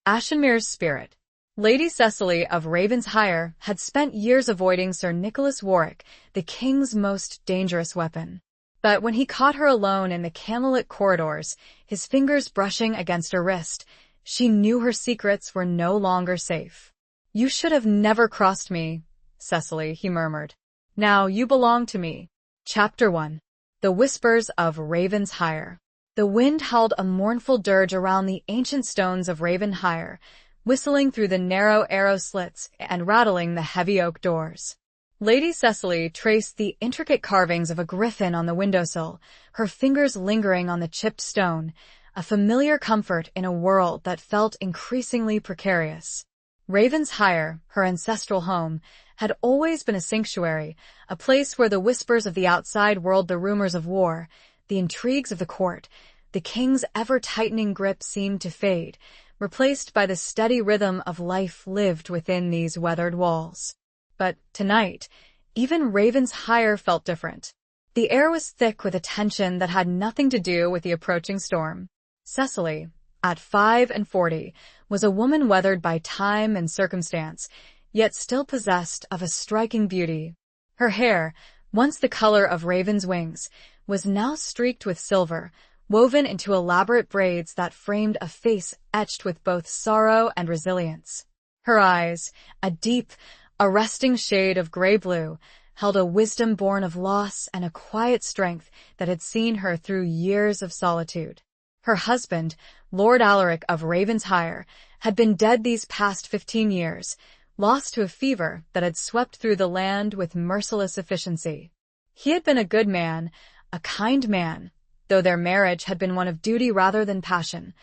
Ashenmeres Spirit. Lady Cecily of Ravensshire had spent years avoiding Sir Nicholas Warwick, the king's most dangerous weapon. But when he caught her alone in the candlelit corridors, his fingers brushing against her wrist, she knew her secrets were no longer safe. "You should have never crossed me, Cecily," he murmured. "Now you belong to me." Chapter 1. The Whispers of Ravensshire. The wind howled a mournful dirge around the ancient stones of Ravensshire, whistling through the narrow arrow slits and rattling the heavy oak doors. Lady Cecily traced the intricate carvings of a griffin on the windowsill, her fingers lingering on the chipped stone, a familiar comfort in a world that felt increasingly precarious. Ravensshire, her ancestral home, had always been a sanctuary, a place where the whispers of the outside world, the rumors of war, the intrigues of the court, the king's ever-tightening grip seemed to fade, replaced by the steady rhythm of life lived within these weathered walls. But tonight, even Ravensshire felt different. The air was thick with a tension that had nothing to do with the approaching storm. Cecily, at 45, was a woman weathered by time and circumstance, yet still possessed of a striking beauty. Her hair, once the color of raven's wings, was now streaked with silver, woven into elaborate braids that framed a face etched with both sorrow and resilience. Her eyes, a deep, arresting shade of gray-blue, held a wisdom born of loss and a quiet strength that had seen her through years of solitude. Her husband, Lord Alaric of Ravensshire, had been dead these past 15 years, lost to a fever that had swept through the land with merciless efficiency. He had been a good man, a kind man, though their marriage had been one of duty rather than passion,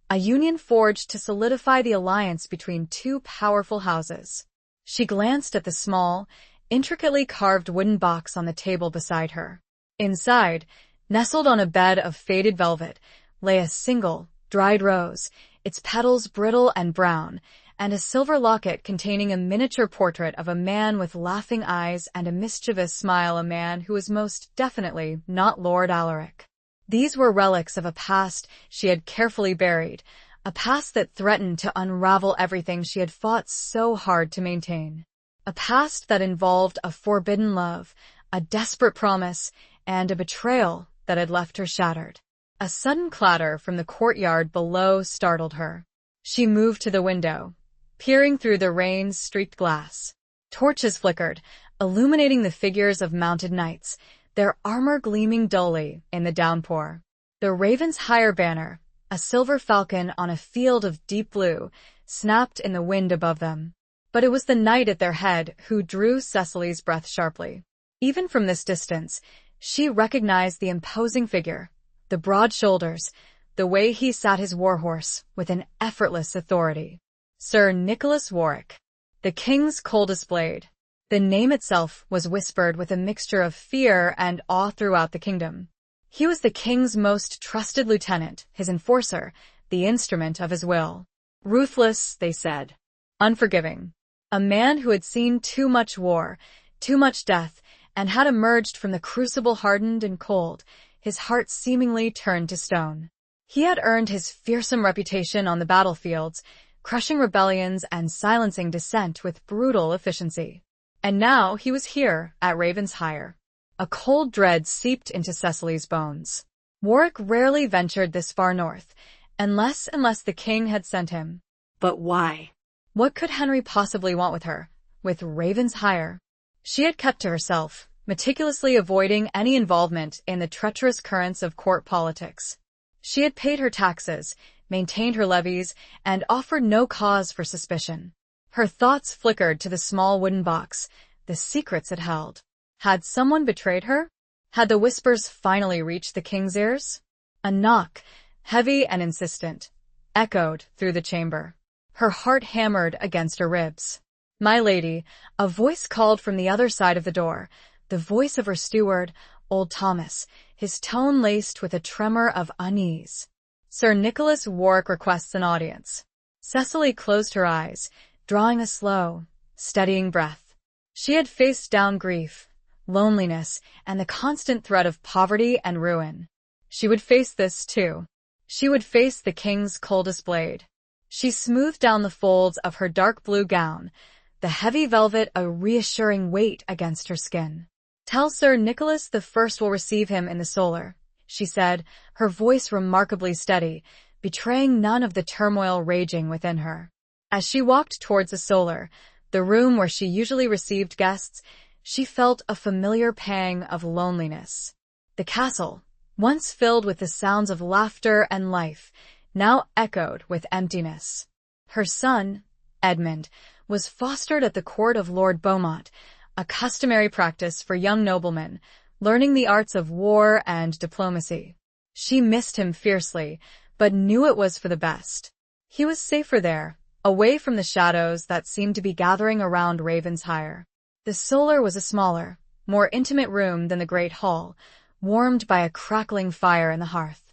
a union forged to solidify the alliance between two powerful houses. She glanced at the small, intricately carved wooden box on the table beside her. Inside, nestled on a bed of faded velvet, lay a single, dried rose, its petals brittle and brown, and a silver locket containing a miniature portrait of a man with laughing eyes and a mischievous smile, a man who was most definitely not Lord Alaric. These were relics of a past she had carefully buried, a past that threatened to unravel everything she had fought so hard to maintain. A past that involved a forbidden love, a desperate promise, and a betrayal that had left her shattered. A sudden clatter from the courtyard below startled her. She moved to the window, peering through the rain-streaked glass. Torches flickered, illuminating the figures of mounted knights, their armor gleaming dully in the downpour. The Ravensshire banner, a silver falcon on a field of deep blue, snapped in the wind above them. But it was the knight at their head who drew Cecily's breath sharply. Even from this distance, she recognized the imposing figure, the broad shoulders, the way he sat his warhorse with an effortless authority. Sir Nicholas Warwick, the king's coldest blade. The name itself was whispered with a mixture of fear and awe throughout the kingdom. He was the king's most trusted lieutenant, his enforcer, the instrument of his will. Ruthless, they said. Unforgiving. A man who had seen too much war, too much death, and had emerged from the crucible hardened and cold, his heart seemingly turned to stone. He had earned his fearsome reputation on the battlefields, crushing rebellions and silencing dissent with brutal efficiency. And now he was here at Ravensshire. A cold dread seeped into Cecily's bones. Warwick rarely ventured this far north, unless the king had sent him. But why? What could Henry possibly want with her, with Ravensshire? She had kept to herself, meticulously avoiding any involvement in the treacherous currents of court politics. She had paid her taxes, maintained her levies, and offered no cause for suspicion. Her thoughts flickered to the small wooden box, the secrets it held. Had someone betrayed her? Had the whispers finally reached the king's ears? A knock, heavy and insistent, echoed through the chamber. Her heart hammered against her ribs. "My lady," a voice called from the other side of the door, the voice of her steward, old Thomas, his tone laced with a tremor of unease. "Sir Nicholas Warwick requests an audience." Cecily closed her eyes, drawing a slow, steadying breath. She had faced down grief, loneliness, and the constant threat of poverty and ruin. She would face this too. She would face the king's coldest blade. She smoothed down the folds of her dark blue gown, the heavy velvet a reassuring weight against her skin. "Tell Sir Nicholas the First will receive him in the solar," she said, her voice remarkably steady, betraying none of the turmoil raging within her. As she walked towards the solar, the room where she usually received guests, she felt a familiar pang of loneliness. The castle, once filled with the sounds of laughter and life, now echoed with emptiness. Her son, Edmund, was fostered at the court of Lord Beaumont, a customary practice for young noblemen, learning the arts of war and diplomacy. She missed him fiercely, but knew it was for the best. He was safer there, away from the shadows that seemed to be gathering around Ravensshire. The solar was a smaller, more intimate room than the great hall, warmed by a crackling fire in the hearth.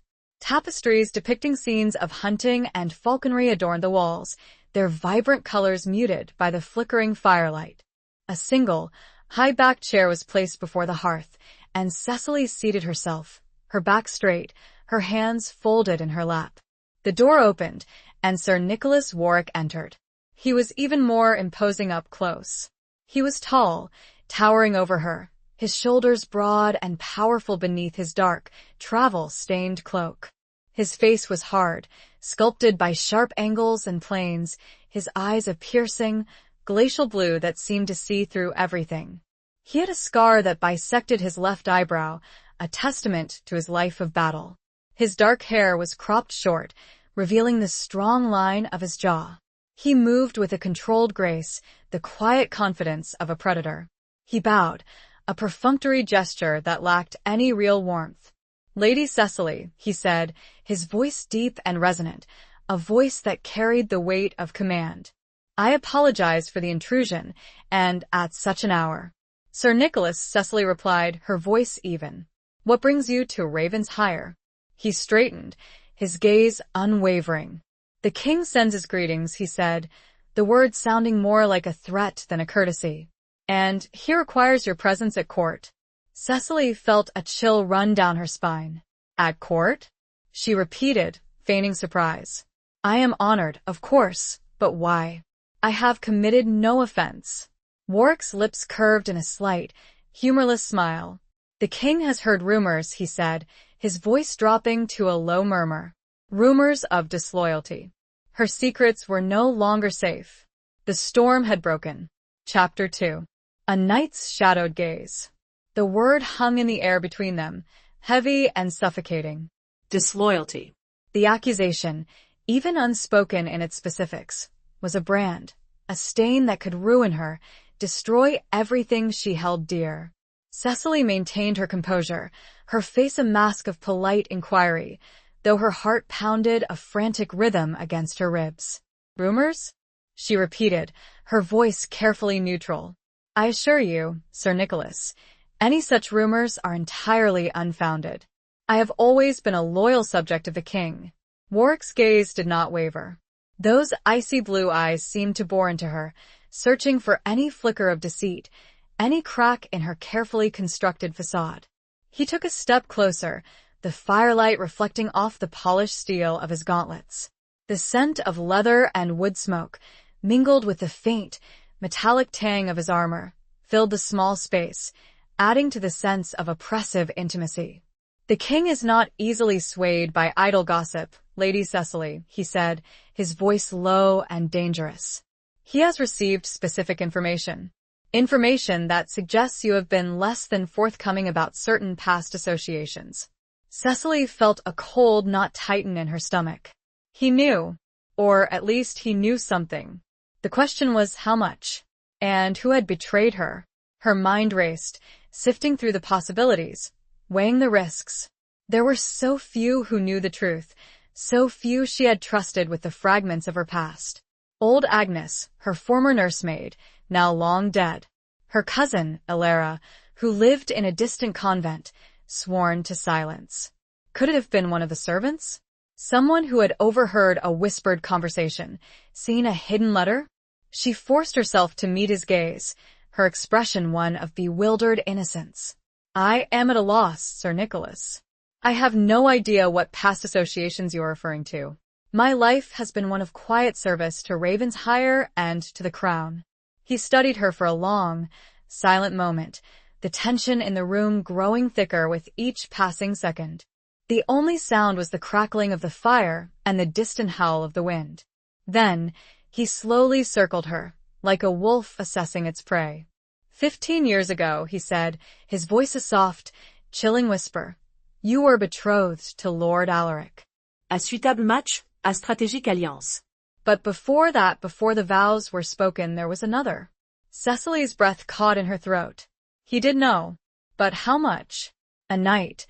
Tapestries depicting scenes of hunting and falconry adorned the walls, their vibrant colors muted by the flickering firelight. A single, high-backed chair was placed before the hearth, and Cecily seated herself, her back straight, her hands folded in her lap. The door opened, and Sir Nicholas Warwick entered. He was even more imposing up close. He was tall, towering over her, his shoulders broad and powerful beneath his dark, travel-stained cloak. His face was hard, sculpted by sharp angles and planes, his eyes a piercing, glacial blue that seemed to see through everything. He had a scar that bisected his left eyebrow, a testament to his life of battle. His dark hair was cropped short, revealing the strong line of his jaw. He moved with a controlled grace, the quiet confidence of a predator. He bowed, a perfunctory gesture that lacked any real warmth. "Lady Cecily," he said, his voice deep and resonant, a voice that carried the weight of command. "I apologize for the intrusion, and at such an hour." "Sir Nicholas," Cecily replied, her voice even. "What brings you to Ravensshire?" He straightened, his gaze unwavering. "The king sends his greetings," he said, the words sounding more like a threat than a courtesy. "And he requires your presence at court." Cecily felt a chill run down her spine. "At court?" she repeated, feigning surprise. "I am honored, of course, but why? I have committed no offense." Warwick's lips curved in a slight, humorless smile. "The king has heard rumors," he said, his voice dropping to a low murmur. Rumors of disloyalty. Her secrets were no longer safe. The storm had broken. Chapter 2. A knight's shadowed gaze. The word hung in the air between them, heavy and suffocating. Disloyalty. The accusation, even unspoken in its specifics, was a brand, a stain that could ruin her, destroy everything she held dear. Cecily maintained her composure, her face a mask of polite inquiry, though her heart pounded a frantic rhythm against her ribs. "Rumors?" she repeated, her voice carefully neutral. "I assure you, Sir Nicholas, any such rumors are entirely unfounded. I have always been a loyal subject of the king." Warwick's gaze did not waver. Those icy blue eyes seemed to bore into her, searching for any flicker of deceit, any crack in her carefully constructed facade. He took a step closer, the firelight reflecting off the polished steel of his gauntlets. The scent of leather and wood smoke, mingled with the faint, metallic tang of his armor, filled the small space, adding to the sense of oppressive intimacy. "The king is not easily swayed by idle gossip, Lady Cecily," he said, his voice low and dangerous. "He has received specific information. Information that suggests you have been less than forthcoming about certain past associations." Cecily felt a cold knot tighten in her stomach. He knew, or at least he knew something. The question was how much, and who had betrayed her. Her mind raced, sifting through the possibilities, weighing the risks. There were so few who knew the truth, so few she had trusted with the fragments of her past. Old Agnes, her former nursemaid, now long dead. Her cousin, Ilara, who lived in a distant convent, sworn to silence. Could it have been one of the servants? Someone who had overheard a whispered conversation, seen a hidden letter? She forced herself to meet his gaze, her expression one of bewildered innocence. "I am at a loss, Sir Nicholas. I have no idea what past associations you are referring to." My life has been one of quiet service to Raven's hire and to the crown. He studied her for a long, silent moment, the tension in the room growing thicker with each passing second. The only sound was the crackling of the fire and the distant howl of the wind. Then, he slowly circled her, like a wolf assessing its prey. 15 years ago, he said, his voice a soft, chilling whisper, you were betrothed to Lord Alaric. À suitable match, à stratégique alliance. But before that, before the vows were spoken, there was another. Cecily's breath caught in her throat. He did know. But how much? A night.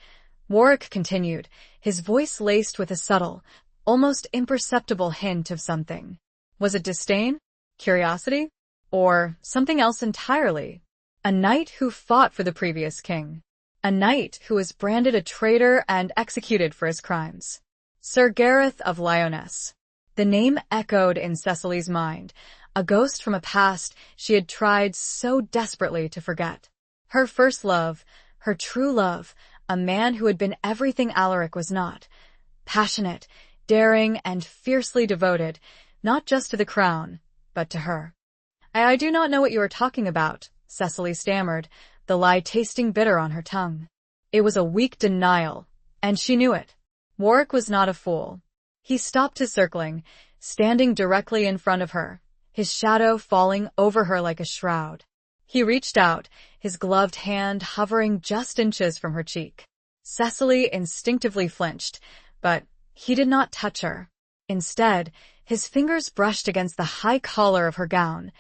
Warwick continued, his voice laced with a subtle, almost imperceptible hint of something. Was it disdain? Curiosity? Or something else entirely? A knight who fought for the previous king. A knight who was branded a traitor and executed for his crimes. Sir Gareth of Lyonesse. The name echoed in Cecily's mind, a ghost from a past she had tried so desperately to forget. Her first love, her true love, a man who had been everything Alaric was not. Passionate, daring, and fiercely devoted, not just to the crown, but to her. I do not know what you are talking about, Cecily stammered, the lie tasting bitter on her tongue. It was a weak denial, and she knew it. Warwick was not a fool. He stopped his circling, standing directly in front of her, his shadow falling over her like a shroud. He reached out, his gloved hand hovering just inches from her cheek. Cecily instinctively flinched, but he did not touch her. Instead, his fingers brushed against the high collar of her gown,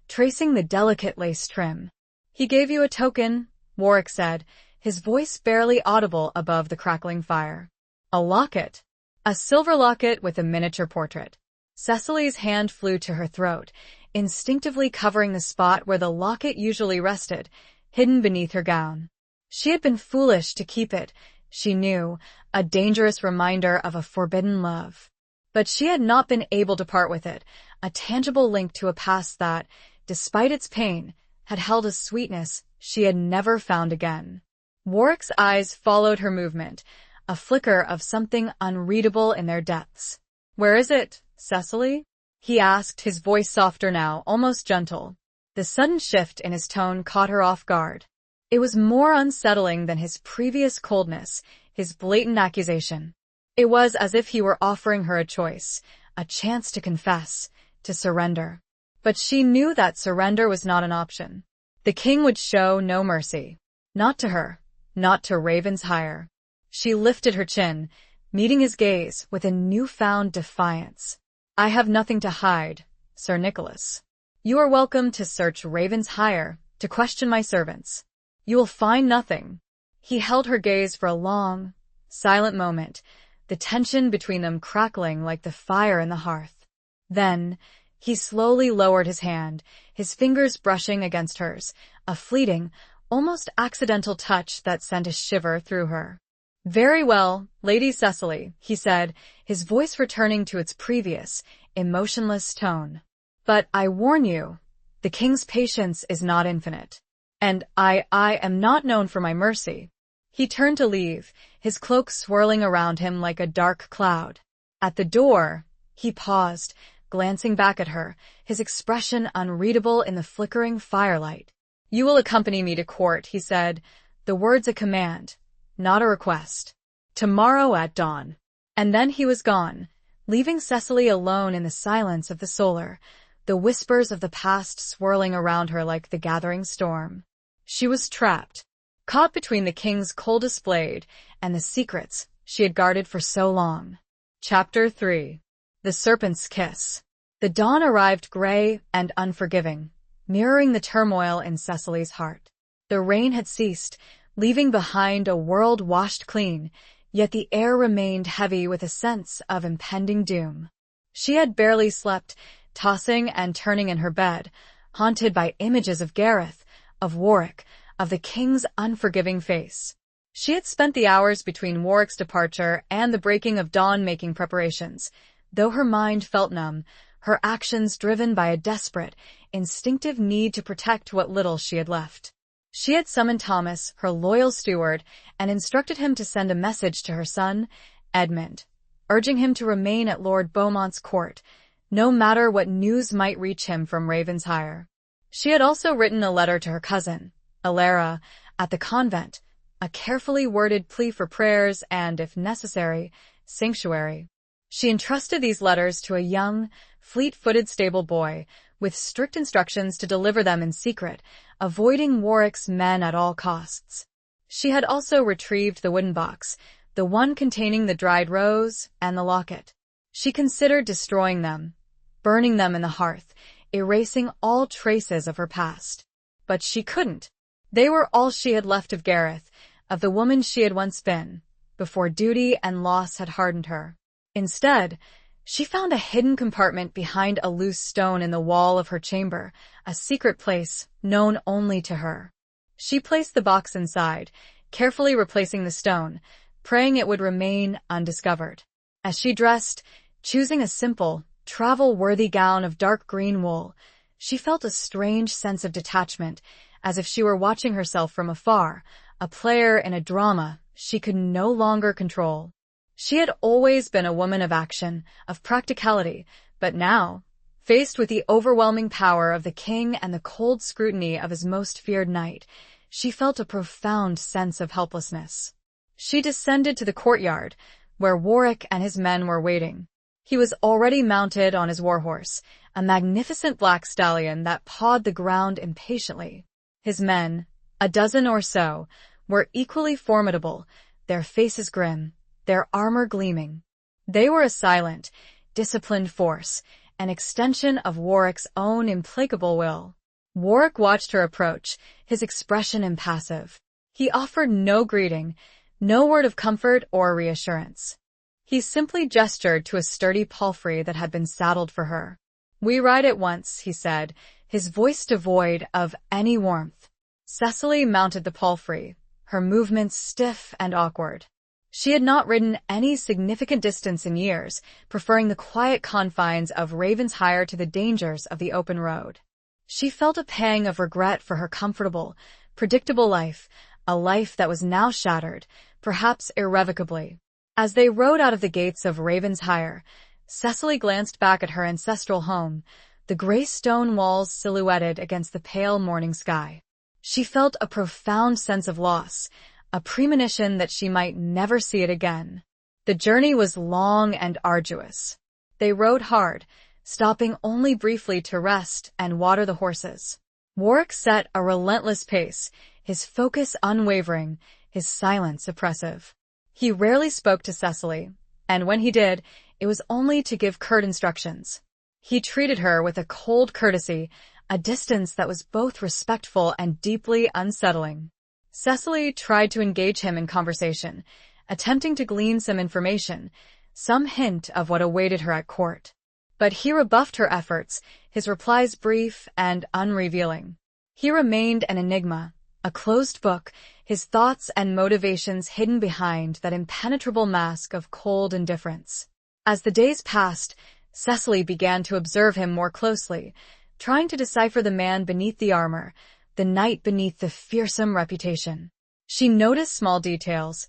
tracing the delicate lace trim. He gave you a token, Warwick said, his voice barely audible above the crackling fire. A locket. A silver locket with a miniature portrait. Cecily's hand flew to her throat, instinctively covering the spot where the locket usually rested, hidden beneath her gown. She had been foolish to keep it, she knew, a dangerous reminder of a forbidden love. But she had not been able to part with it, a tangible link to a past that, despite its pain, had held a sweetness she had never found again. Warwick's eyes followed her movement, a flicker of something unreadable in their depths. Where is it, Cecily? He asked, his voice softer now, almost gentle. The sudden shift in his tone caught her off guard. It was more unsettling than his previous coldness, his blatant accusation. It was as if he were offering her a choice, a chance to confess, to surrender. But she knew that surrender was not an option. The king would show no mercy. Not to her, not to Raven's hire. She lifted her chin, meeting his gaze with a newfound defiance. I have nothing to hide, Sir Nicholas. You are welcome to search Raven's hire, to question my servants. You will find nothing. He held her gaze for a long, silent moment, the tension between them crackling like the fire in the hearth. Then, he slowly lowered his hand, his fingers brushing against hers, a fleeting, almost accidental touch that sent a shiver through her. Very well, Lady Cecily, he said, his voice returning to its previous, emotionless tone. But I warn you, the king's patience is not infinite. And I am not known for my mercy. He turned to leave, his cloak swirling around him like a dark cloud. At the door, he paused, glancing back at her, his expression unreadable in the flickering firelight. You will accompany me to court, he said, the words a command, not a request. Tomorrow at dawn. And then he was gone, leaving Cecily alone in the silence of the solar, the whispers of the past swirling around her like the gathering storm. She was trapped, caught between the king's coldest blade and the secrets she had guarded for so long. Chapter 3. The Serpent's Kiss. The dawn arrived gray and unforgiving, mirroring the turmoil in Cecily's heart. The rain had ceased, leaving behind a world washed clean, yet the air remained heavy with a sense of impending doom. She had barely slept, tossing and turning in her bed, haunted by images of Gareth, of Warwick, of the king's unforgiving face. She had spent the hours between Warwick's departure and the breaking of dawn making preparations. Though her mind felt numb, her actions driven by a desperate, instinctive need to protect what little she had left. She had summoned Thomas, her loyal steward, and instructed him to send a message to her son, Edmund, urging him to remain at Lord Beaumont's court, no matter what news might reach him from Ravensshire. She had also written a letter to her cousin, Alara, at the convent, a carefully worded plea for prayers and, if necessary, sanctuary. She entrusted these letters to a young, fleet-footed stable boy, with strict instructions to deliver them in secret, avoiding Warwick's men at all costs. She had also retrieved the wooden box, the one containing the dried rose and the locket. She considered destroying them, burning them in the hearth, erasing all traces of her past. But she couldn't. They were all she had left of Gareth, of the woman she had once been, before duty and loss had hardened her. Instead, she found a hidden compartment behind a loose stone in the wall of her chamber, a secret place known only to her. She placed the box inside, carefully replacing the stone, praying it would remain undiscovered. As she dressed, choosing a simple, travel-worthy gown of dark green wool, she felt a strange sense of detachment, as if she were watching herself from afar, a player in a drama she could no longer control. She had always been a woman of action, of practicality, but now, faced with the overwhelming power of the king and the cold scrutiny of his most feared knight, she felt a profound sense of helplessness. She descended to the courtyard, where Warwick and his men were waiting. He was already mounted on his warhorse, a magnificent black stallion that pawed the ground impatiently. His men, a dozen or so, were equally formidable, their faces grim, their armor gleaming. They were a silent, disciplined force, an extension of Warwick's own implacable will. Warwick watched her approach, his expression impassive. He offered no greeting, no word of comfort or reassurance. He simply gestured to a sturdy palfrey that had been saddled for her. "We ride at once," he said, his voice devoid of any warmth. Cecily mounted the palfrey, her movements stiff and awkward. She had not ridden any significant distance in years, preferring the quiet confines of Ravensshire to the dangers of the open road. She felt a pang of regret for her comfortable, predictable life, a life that was now shattered, perhaps irrevocably. As they rode out of the gates of Ravensshire, Cecily glanced back at her ancestral home, the gray stone walls silhouetted against the pale morning sky. She felt a profound sense of loss, a premonition that she might never see it again. The journey was long and arduous. They rode hard, stopping only briefly to rest and water the horses. Warwick set a relentless pace, his focus unwavering, his silence oppressive. He rarely spoke to Cecily, and when he did, it was only to give curt instructions. He treated her with a cold courtesy, a distance that was both respectful and deeply unsettling. Cecily tried to engage him in conversation, attempting to glean some information, some hint of what awaited her at court. But he rebuffed her efforts, his replies brief and unrevealing. He remained an enigma, a closed book, his thoughts and motivations hidden behind that impenetrable mask of cold indifference. As the days passed, Cecily began to observe him more closely, trying to decipher the man beneath the armor, the knight beneath the fearsome reputation. She noticed small details,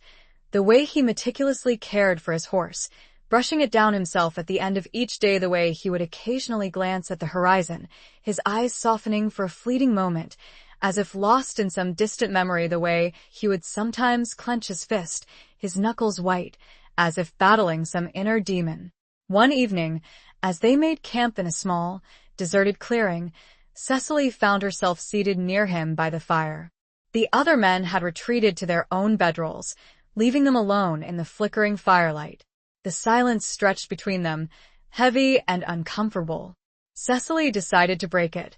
the way he meticulously cared for his horse, brushing it down himself at the end of each day, the way he would occasionally glance at the horizon, his eyes softening for a fleeting moment, as if lost in some distant memory, the way he would sometimes clench his fist, his knuckles white, as if battling some inner demon. One evening, as they made camp in a small, deserted clearing, Cecily found herself seated near him by the fire. The other men had retreated to their own bedrolls, leaving them alone in the flickering firelight. The silence stretched between them, heavy and uncomfortable. Cecily decided to break it,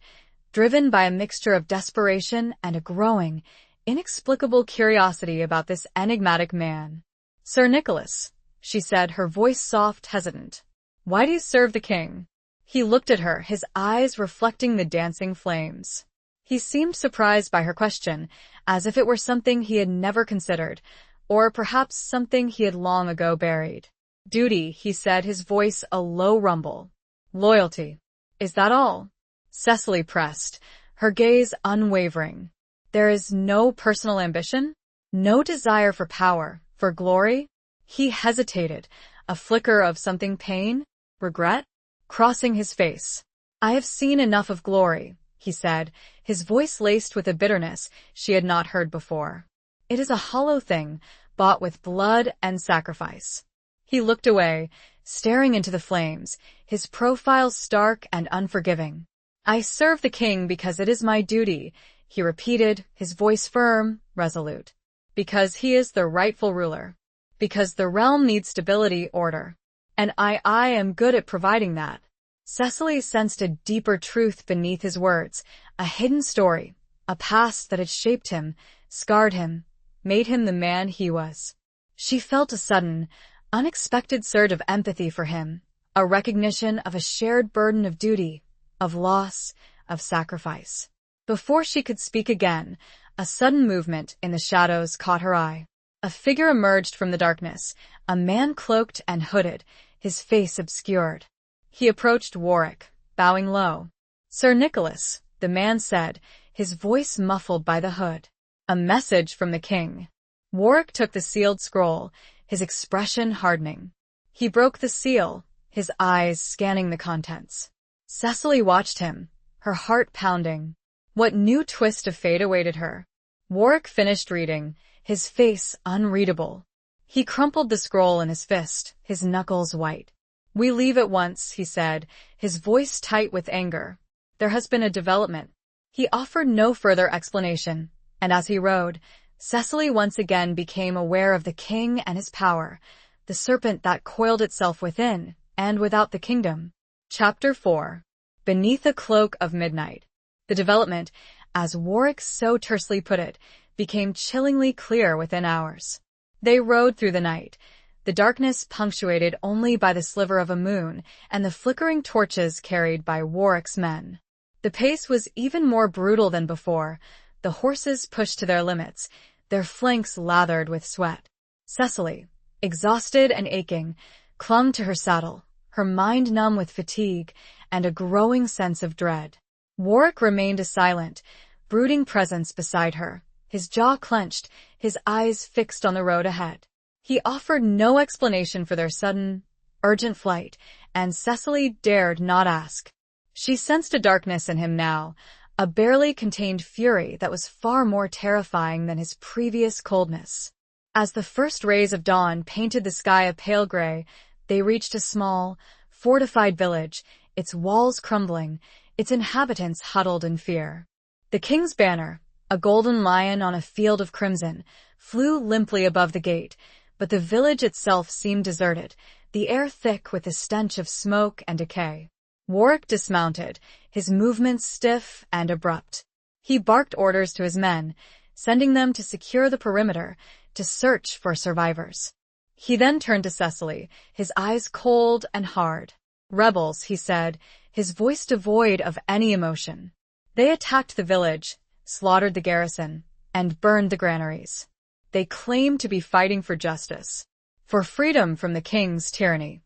driven by a mixture of desperation and a growing, inexplicable curiosity about this enigmatic man. "Sir Nicholas," she said, her voice soft, hesitant. "Why do you serve the king?" He looked at her, his eyes reflecting the dancing flames. He seemed surprised by her question, as if it were something he had never considered, or perhaps something he had long ago buried. "Duty," he said, his voice a low rumble. "Loyalty. Is that all?" Cecily pressed, her gaze unwavering. "There is no personal ambition? No desire for power, for glory?" He hesitated, a flicker of something pain, regret, crossing his face. "I have seen enough of glory," he said, his voice laced with a bitterness she had not heard before. "It is a hollow thing, bought with blood and sacrifice." He looked away, staring into the flames, his profile stark and unforgiving. "I serve the king because it is my duty," he repeated, his voice firm, resolute. "Because he is the rightful ruler. Because the realm needs stability, order. And I am good at providing that." Cecily sensed a deeper truth beneath his words, a hidden story, a past that had shaped him, scarred him, made him the man he was. She felt a sudden, unexpected surge of empathy for him, a recognition of a shared burden of duty, of loss, of sacrifice. Before she could speak again, a sudden movement in the shadows caught her eye. A figure emerged from the darkness, a man cloaked and hooded, his face obscured. He approached Warwick, bowing low. "Sir Nicholas," the man said, his voice muffled by the hood. "A message from the king." Warwick took the sealed scroll, his expression hardening. He broke the seal, his eyes scanning the contents. Cecily watched him, her heart pounding. What new twist of fate awaited her? Warwick finished reading, his face unreadable. He crumpled the scroll in his fist, his knuckles white. "We leave at once," he said, his voice tight with anger. "There has been a development." He offered no further explanation, and as he rode, Cecily once again became aware of the king and his power, the serpent that coiled itself within and without the kingdom. Chapter 4. Beneath the Cloak of Midnight. The development, as Warwick so tersely put it, became chillingly clear within hours. They rode through the night, the darkness punctuated only by the sliver of a moon and the flickering torches carried by Warwick's men. The pace was even more brutal than before, the horses pushed to their limits, their flanks lathered with sweat. Cecily, exhausted and aching, clung to her saddle, her mind numb with fatigue and a growing sense of dread. Warwick remained a silent, brooding presence beside her, his jaw clenched, his eyes fixed on the road ahead. He offered no explanation for their sudden, urgent flight, and Cecily dared not ask. She sensed a darkness in him now, a barely contained fury that was far more terrifying than his previous coldness. As the first rays of dawn painted the sky a pale gray, they reached a small, fortified village, its walls crumbling, its inhabitants huddled in fear. The king's banner, a golden lion on a field of crimson, flew limply above the gate, but the village itself seemed deserted, the air thick with the stench of smoke and decay. Warwick dismounted, his movements stiff and abrupt. He barked orders to his men, sending them to secure the perimeter, to search for survivors. He then turned to Cecily, his eyes cold and hard. "Rebels," he said, his voice devoid of any emotion. "They attacked the village, slaughtered the garrison, and burned the granaries. They claim to be fighting for justice, for freedom from the king's tyranny."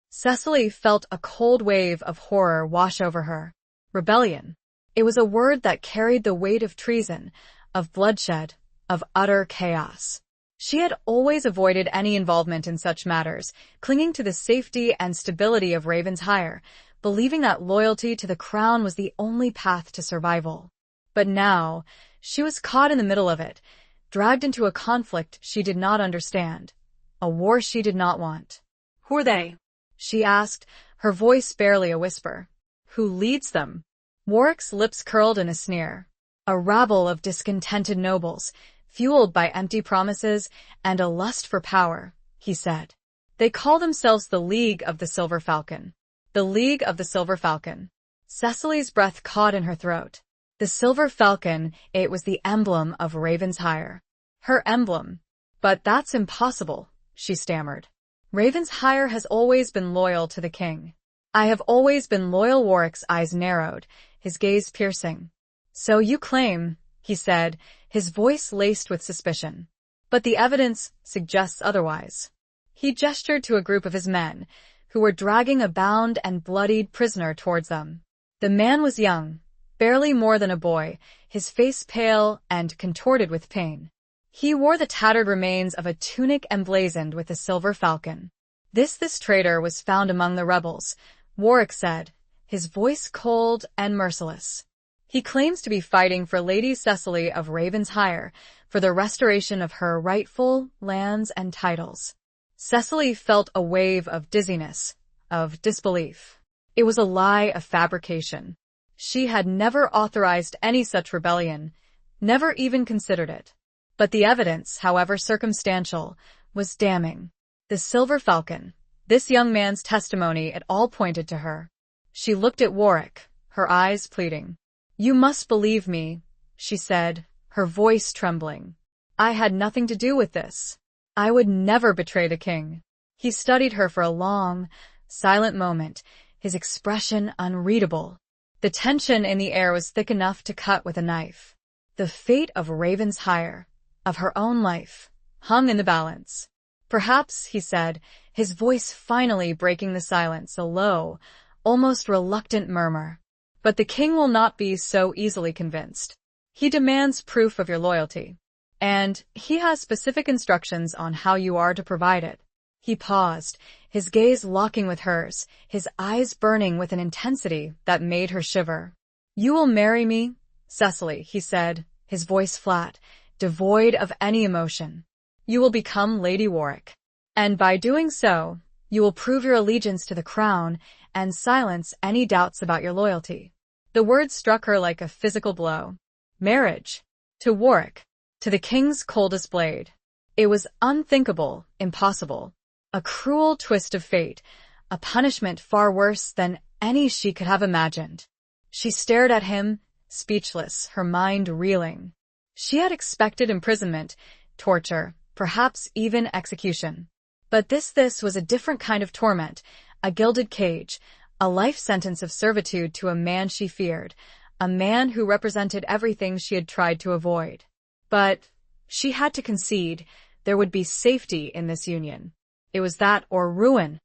Cecily felt a cold wave of horror wash over her. Rebellion. It was a word that carried the weight of treason, of bloodshed, of utter chaos. She had always avoided any involvement in such matters, clinging to the safety and stability of Ravensshire, believing that loyalty to the crown was the only path to survival. But now, she was caught in the middle of it, dragged into a conflict she did not understand, a war she did not want. "Who are they?" she asked, her voice barely a whisper. "Who leads them?" Warwick's lips curled in a sneer. "A rabble of discontented nobles, fueled by empty promises and a lust for power," he said. "They call themselves the League of the Silver Falcon." The League of the Silver Falcon. Cecily's breath caught in her throat. The Silver Falcon, it was the emblem of Ravensshire. Her emblem. "But that's impossible," she stammered. "Ravensshire has always been loyal to the king." "I have always been loyal." Warwick's eyes narrowed, his gaze piercing. "So you claim," he said, his voice laced with suspicion. "But the evidence suggests otherwise." He gestured to a group of his men, who were dragging a bound and bloodied prisoner towards them. The man was young, barely more than a boy, his face pale and contorted with pain. He wore the tattered remains of a tunic emblazoned with a silver falcon. This traitor was found among the rebels," Warwick said, his voice cold and merciless. "He claims to be fighting for Lady Cecily of Ravensshire, for the restoration of her rightful lands and titles." Cecily felt a wave of dizziness, of disbelief. It was a lie, a fabrication. She had never authorized any such rebellion, never even considered it. But the evidence, however circumstantial, was damning. The Silver Falcon, this young man's testimony, it all pointed to her. She looked at Warwick, her eyes pleading. "You must believe me," she said, her voice trembling. "I had nothing to do with this. I would never betray the king." He studied her for a long, silent moment, his expression unreadable. The tension in the air was thick enough to cut with a knife. The fate of Ravensshire, of her own life, hung in the balance. "Perhaps," he said, his voice finally breaking the silence, a low, almost reluctant murmur. "But the king will not be so easily convinced. He demands proof of your loyalty. And he has specific instructions on how you are to provide it." He paused, his gaze locking with hers, his eyes burning with an intensity that made her shiver. "You will marry me, Cecily," he said, his voice flat, devoid of any emotion. "You will become Lady Warwick. And by doing so, you will prove your allegiance to the crown and silence any doubts about your loyalty." The words struck her like a physical blow. Marriage. To Warwick. To the king's coldest blade. It was unthinkable, impossible. A cruel twist of fate, a punishment far worse than any she could have imagined. She stared at him, speechless, her mind reeling. She had expected imprisonment, torture, perhaps even execution. But this was a different kind of torment, a gilded cage, a life sentence of servitude to a man she feared, a man who represented everything she had tried to avoid. But she had to concede there would be safety in this union. It was that or ruin.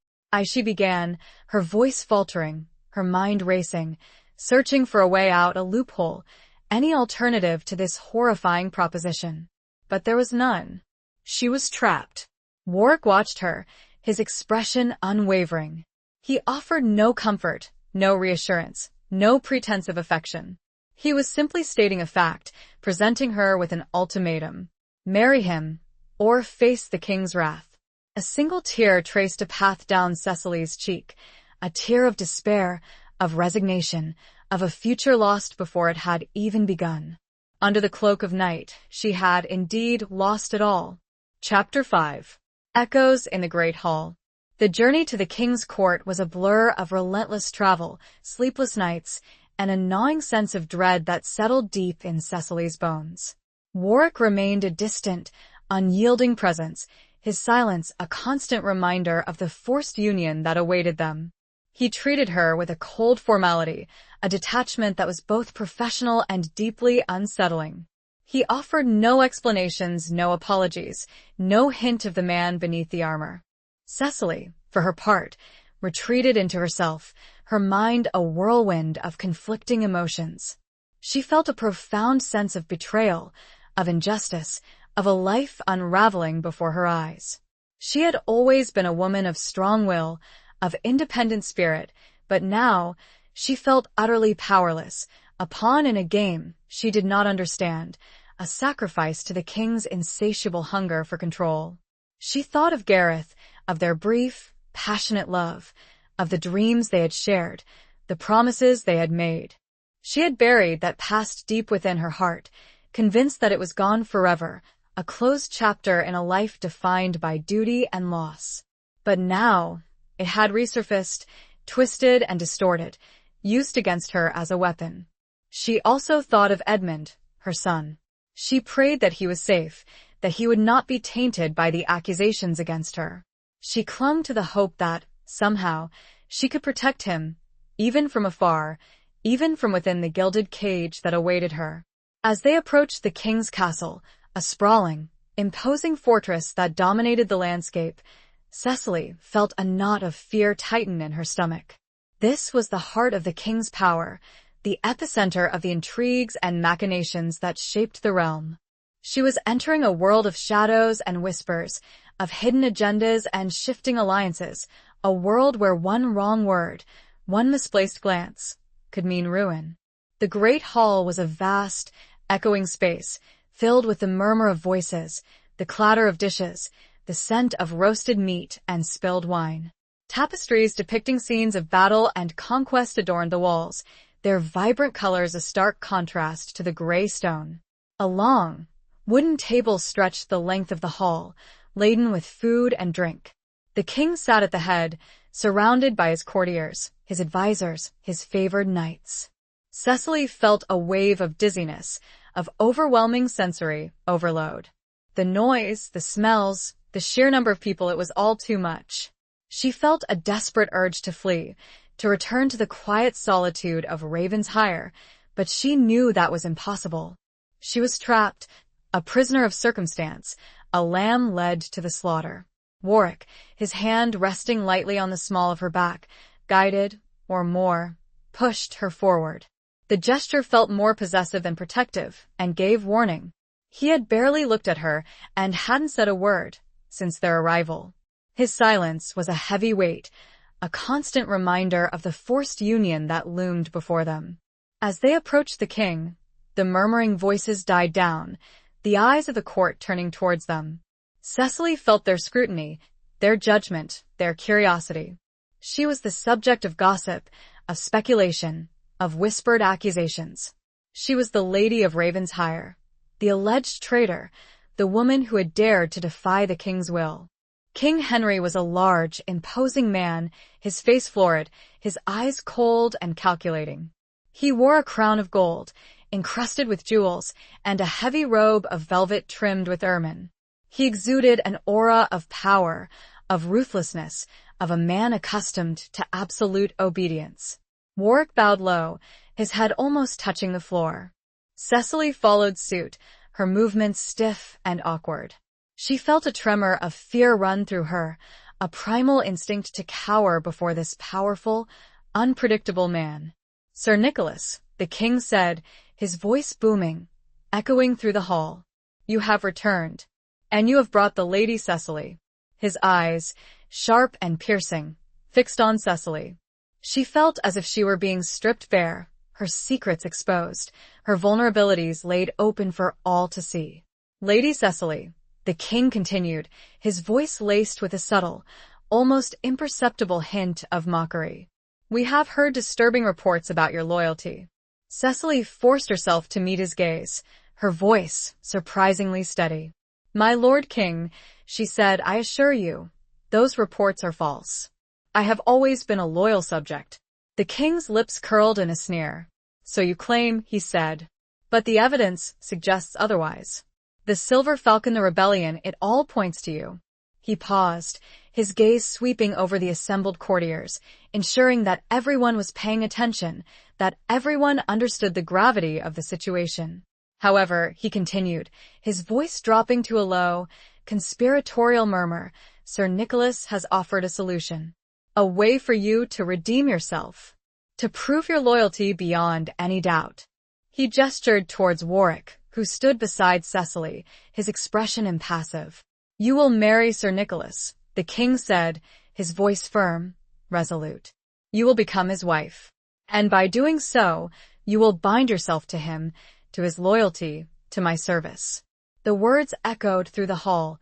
She began, her voice faltering, her mind racing, searching for a way out, a loophole, any alternative to this horrifying proposition. But there was none. She was trapped. Warwick watched her, his expression unwavering. He offered no comfort, no reassurance, no pretense of affection. He was simply stating a fact, presenting her with an ultimatum. Marry him, or face the king's wrath. A single tear traced a path down Cecily's cheek, a tear of despair, of resignation, of a future lost before it had even begun. Under the cloak of night, she had indeed lost it all. Chapter 5. Echoes in the Great Hall. The journey to the king's court was a blur of relentless travel, sleepless nights, and a gnawing sense of dread that settled deep in Cecily's bones. Warwick remained a distant, unyielding presence, his silence a constant reminder of the forced union that awaited them. He treated her with a cold formality, a detachment that was both professional and deeply unsettling. He offered no explanations, no apologies, no hint of the man beneath the armor. Cecily, for her part, retreated into herself, her mind a whirlwind of conflicting emotions. She felt a profound sense of betrayal, of injustice, of a life unraveling before her eyes. She had always been a woman of strong will, of independent spirit, but now she felt utterly powerless, a pawn in a game she did not understand, a sacrifice to the king's insatiable hunger for control. She thought of Gareth, of their brief, passionate love, of the dreams they had shared, the promises they had made. She had buried that past deep within her heart, convinced that it was gone forever, a closed chapter in a life defined by duty and loss. But now, it had resurfaced, twisted and distorted, used against her as a weapon. She also thought of Edmund, her son. She prayed that he was safe, that he would not be tainted by the accusations against her. She clung to the hope that, somehow, she could protect him, even from afar, even from within the gilded cage that awaited her. As they approached the king's castle, a sprawling, imposing fortress that dominated the landscape, Cecily felt a knot of fear tighten in her stomach. This was the heart of the king's power, the epicenter of the intrigues and machinations that shaped the realm. She was entering a world of shadows and whispers, of hidden agendas and shifting alliances, a world where one wrong word, one misplaced glance, could mean ruin. The Great Hall was a vast, echoing space, filled with the murmur of voices, the clatter of dishes, the scent of roasted meat and spilled wine. Tapestries depicting scenes of battle and conquest adorned the walls, their vibrant colors a stark contrast to the gray stone. A long, wooden table stretched the length of the hall, laden with food and drink. The king sat at the head, surrounded by his courtiers, his advisors, his favored knights. Cecily felt a wave of dizziness, of overwhelming sensory overload. The noise, the smells, the sheer number of people, it was all too much. She felt a desperate urge to flee, to return to the quiet solitude of Ravensshire, but she knew that was impossible. She was trapped, a prisoner of circumstance, a lamb led to the slaughter. Warwick, his hand resting lightly on the small of her back, guided, or more, pushed her forward. The gesture felt more possessive than protective, and gave warning. He had barely looked at her, and hadn't said a word, since their arrival. His silence was a heavy weight, a constant reminder of the forced union that loomed before them. As they approached the king, the murmuring voices died down, the eyes of the court turning towards them. Cecily felt their scrutiny, their judgment, their curiosity. She was the subject of gossip, of speculation, of whispered accusations. She was the Lady of Ravensshire, the alleged traitor, the woman who had dared to defy the king's will. King Henry was a large, imposing man, his face florid, his eyes cold and calculating. He wore a crown of gold, encrusted with jewels, and a heavy robe of velvet trimmed with ermine. He exuded an aura of power, of ruthlessness, of a man accustomed to absolute obedience. Warwick bowed low, his head almost touching the floor. Cecily followed suit, her movements stiff and awkward. She felt a tremor of fear run through her, a primal instinct to cower before this powerful, unpredictable man. "Sir Nicholas," the king said, his voice booming, echoing through the hall. "You have returned, and you have brought the Lady Cecily." His eyes, sharp and piercing, fixed on Cecily. She felt as if she were being stripped bare, her secrets exposed, her vulnerabilities laid open for all to see. "Lady Cecily," the king continued, his voice laced with a subtle, almost imperceptible hint of mockery. "We have heard disturbing reports about your loyalty." Cecily forced herself to meet his gaze, her voice surprisingly steady. "My Lord King," she said, "I assure you, those reports are false. I have always been a loyal subject." The king's lips curled in a sneer. "So you claim," he said. "But the evidence suggests otherwise. The Silver Falcon, the rebellion, it all points to you." He paused, his gaze sweeping over the assembled courtiers, ensuring that everyone was paying attention, that everyone understood the gravity of the situation. However, he continued, his voice dropping to a low, conspiratorial murmur, "Sir Nicholas has offered a solution. A way for you to redeem yourself, to prove your loyalty beyond any doubt." He gestured towards Warwick, who stood beside Cecily, his expression impassive. "You will marry Sir Nicholas," the king said, his voice firm, resolute. "You will become his wife. And by doing so, you will bind yourself to him, to his loyalty, to my service." The words echoed through the hall,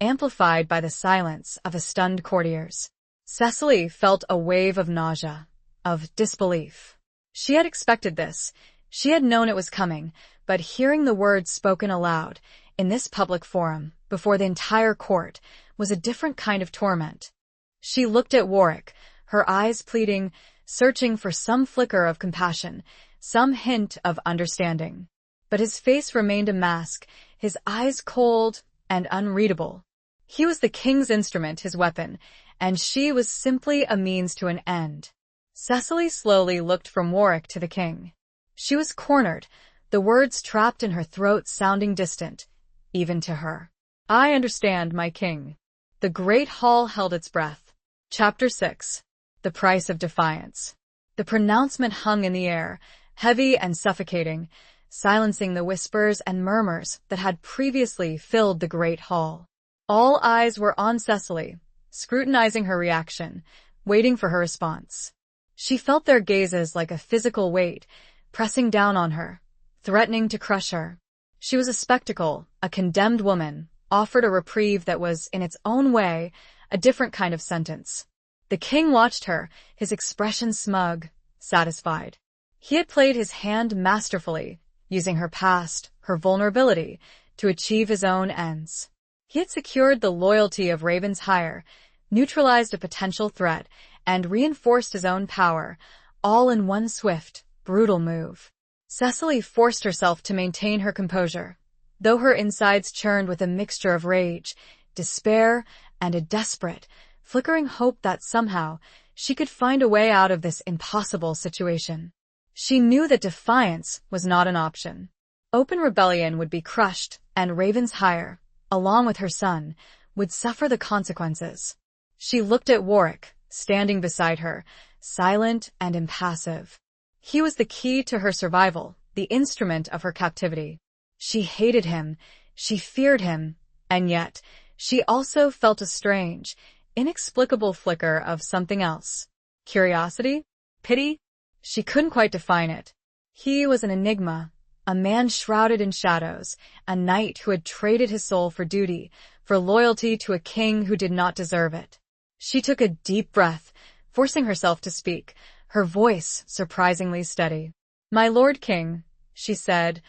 amplified by the silence of his stunned courtiers. Cecily felt a wave of nausea, of disbelief. She had expected this. She had known it was coming, but hearing the words spoken aloud, in this public forum, before the entire court, was a different kind of torment. She looked at Warwick, her eyes pleading, searching for some flicker of compassion, some hint of understanding. But his face remained a mask, his eyes cold and unreadable. He was the king's instrument, his weapon, and she was simply a means to an end. Cecily slowly looked from Warwick to the king. She was cornered, the words trapped in her throat sounding distant, even to her. "I understand, my king." The great hall held its breath. Chapter 6. The Price of Defiance. The pronouncement hung in the air, heavy and suffocating, silencing the whispers and murmurs that had previously filled the great hall. All eyes were on Cecily, scrutinizing her reaction, waiting for her response. She felt their gazes like a physical weight, pressing down on her, threatening to crush her. She was a spectacle, a condemned woman, offered a reprieve that was, in its own way, a different kind of sentence. The king watched her, his expression smug, satisfied. He had played his hand masterfully, using her past, her vulnerability, to achieve his own ends. He had secured the loyalty of Ravensheim, neutralized a potential threat, and reinforced his own power, all in one swift, brutal move. Cecily forced herself to maintain her composure, though her insides churned with a mixture of rage, despair, and a desperate, flickering hope that somehow she could find a way out of this impossible situation. She knew that defiance was not an option. Open rebellion would be crushed, and Ravensheim, along with her son, would suffer the consequences. She looked at Warwick, standing beside her, silent and impassive. He was the key to her survival, the instrument of her captivity. She hated him, she feared him, and yet she also felt a strange, inexplicable flicker of something else. Curiosity? Pity? She couldn't quite define it. He was an enigma, a man shrouded in shadows, a knight who had traded his soul for duty, for loyalty to a king who did not deserve it. She took a deep breath, forcing herself to speak, her voice surprisingly steady. "My Lord King," she said,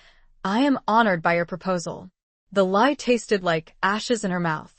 "I am honored by your proposal." The lie tasted like ashes in her mouth.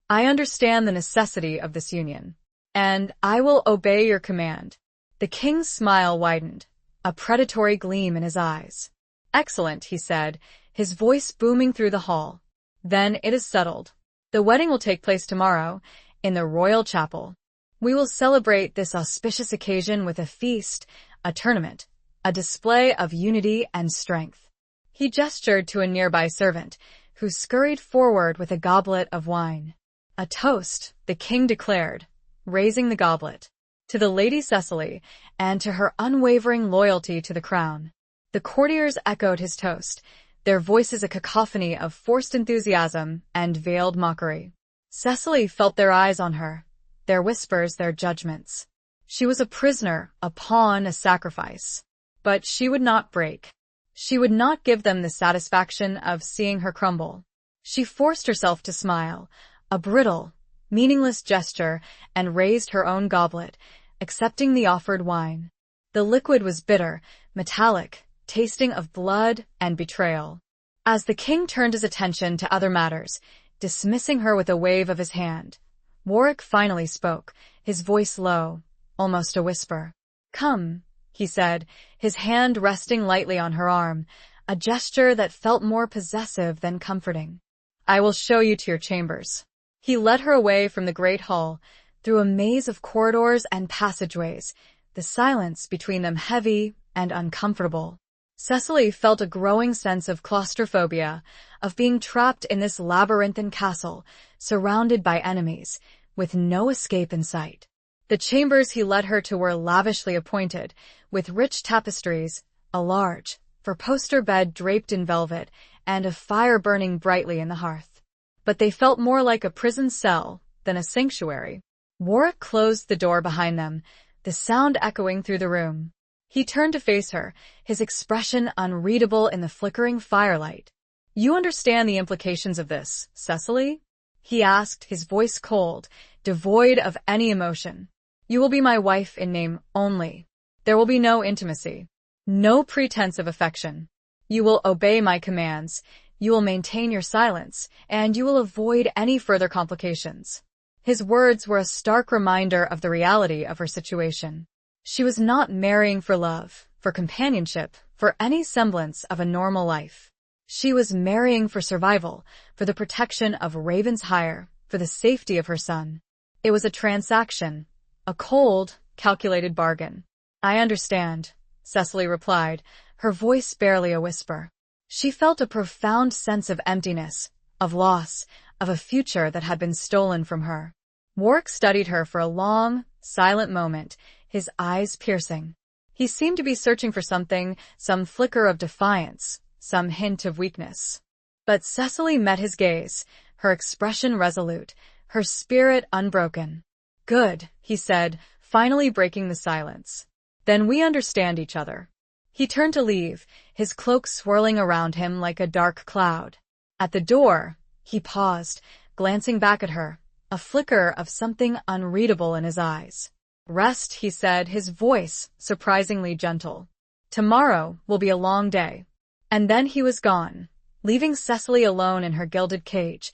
"I understand the necessity of this union, and I will obey your command." The king's smile widened, a predatory gleam in his eyes. "Excellent," he said, his voice booming through the hall. "Then it is settled. The wedding will take place tomorrow, in the royal chapel. We will celebrate this auspicious occasion with a feast, a tournament, a display of unity and strength." He gestured to a nearby servant, who scurried forward with a goblet of wine. "A toast," the king declared, raising the goblet, "to the Lady Cecily, and to her unwavering loyalty to the crown." The courtiers echoed his toast, their voices a cacophony of forced enthusiasm and veiled mockery. Cecily felt their eyes on her, their whispers, their judgments. She was a prisoner, a pawn, a sacrifice. But she would not break. She would not give them the satisfaction of seeing her crumble. She forced herself to smile, a brittle, meaningless gesture, and raised her own goblet, accepting the offered wine. The liquid was bitter, metallic, tasting of blood and betrayal. As the king turned his attention to other matters, dismissing her with a wave of his hand, Warwick finally spoke, his voice low, almost a whisper. "Come," he said, his hand resting lightly on her arm, a gesture that felt more possessive than comforting. "I will show you to your chambers." He led her away from the great hall, through a maze of corridors and passageways, the silence between them heavy and uncomfortable. Cecily felt a growing sense of claustrophobia, of being trapped in this labyrinthine castle, surrounded by enemies, with no escape in sight. The chambers he led her to were lavishly appointed, with rich tapestries, a large, four-poster bed draped in velvet, and a fire burning brightly in the hearth. But they felt more like a prison cell than a sanctuary. Warwick closed the door behind them, the sound echoing through the room. He turned to face her, his expression unreadable in the flickering firelight. "You understand the implications of this, Cecily?" he asked, his voice cold, devoid of any emotion. "You will be my wife in name only. There will be no intimacy, no pretense of affection. You will obey my commands, you will maintain your silence, and you will avoid any further complications." His words were a stark reminder of the reality of her situation. She was not marrying for love, for companionship, for any semblance of a normal life. She was marrying for survival, for the protection of Ravensheim, for the safety of her son. It was a transaction, a cold, calculated bargain. "I understand," Cecily replied, her voice barely a whisper. She felt a profound sense of emptiness, of loss, of a future that had been stolen from her. Warwick studied her for a long, silent moment, his eyes piercing. He seemed to be searching for something, some flicker of defiance, some hint of weakness. But Cecily met his gaze, her expression resolute, her spirit unbroken. "Good," he said, finally breaking the silence. "Then we understand each other." He turned to leave, his cloak swirling around him like a dark cloud. At the door, he paused, glancing back at her, a flicker of something unreadable in his eyes. "Rest," he said, his voice surprisingly gentle. "Tomorrow will be a long day." And then he was gone, leaving Cecily alone in her gilded cage,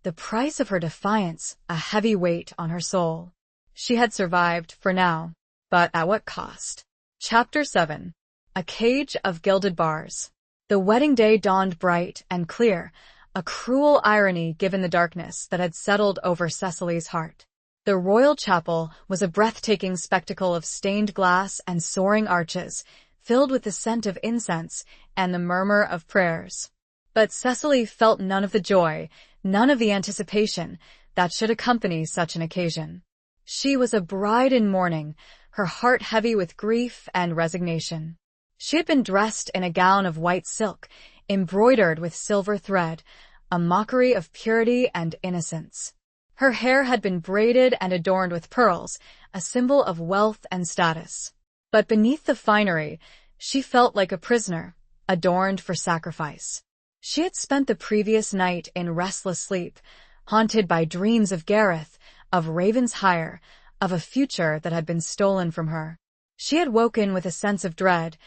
the price of her defiance a heavy weight on her soul. She had survived, for now, but at what cost? Chapter 7. A Cage of Gilded Bars. The wedding day dawned bright and clear, a cruel irony given the darkness that had settled over Cecily's heart. The royal chapel was a breathtaking spectacle of stained glass and soaring arches, filled with the scent of incense and the murmur of prayers. But Cecily felt none of the joy, none of the anticipation that should accompany such an occasion. She was a bride in mourning, her heart heavy with grief and resignation. She had been dressed in a gown of white silk, embroidered with silver thread, a mockery of purity and innocence. Her hair had been braided and adorned with pearls, a symbol of wealth and status. But beneath the finery, she felt like a prisoner, adorned for sacrifice. She had spent the previous night in restless sleep, haunted by dreams of Gareth, of Ravensshire, of a future that had been stolen from her. She had woken with a sense of dread,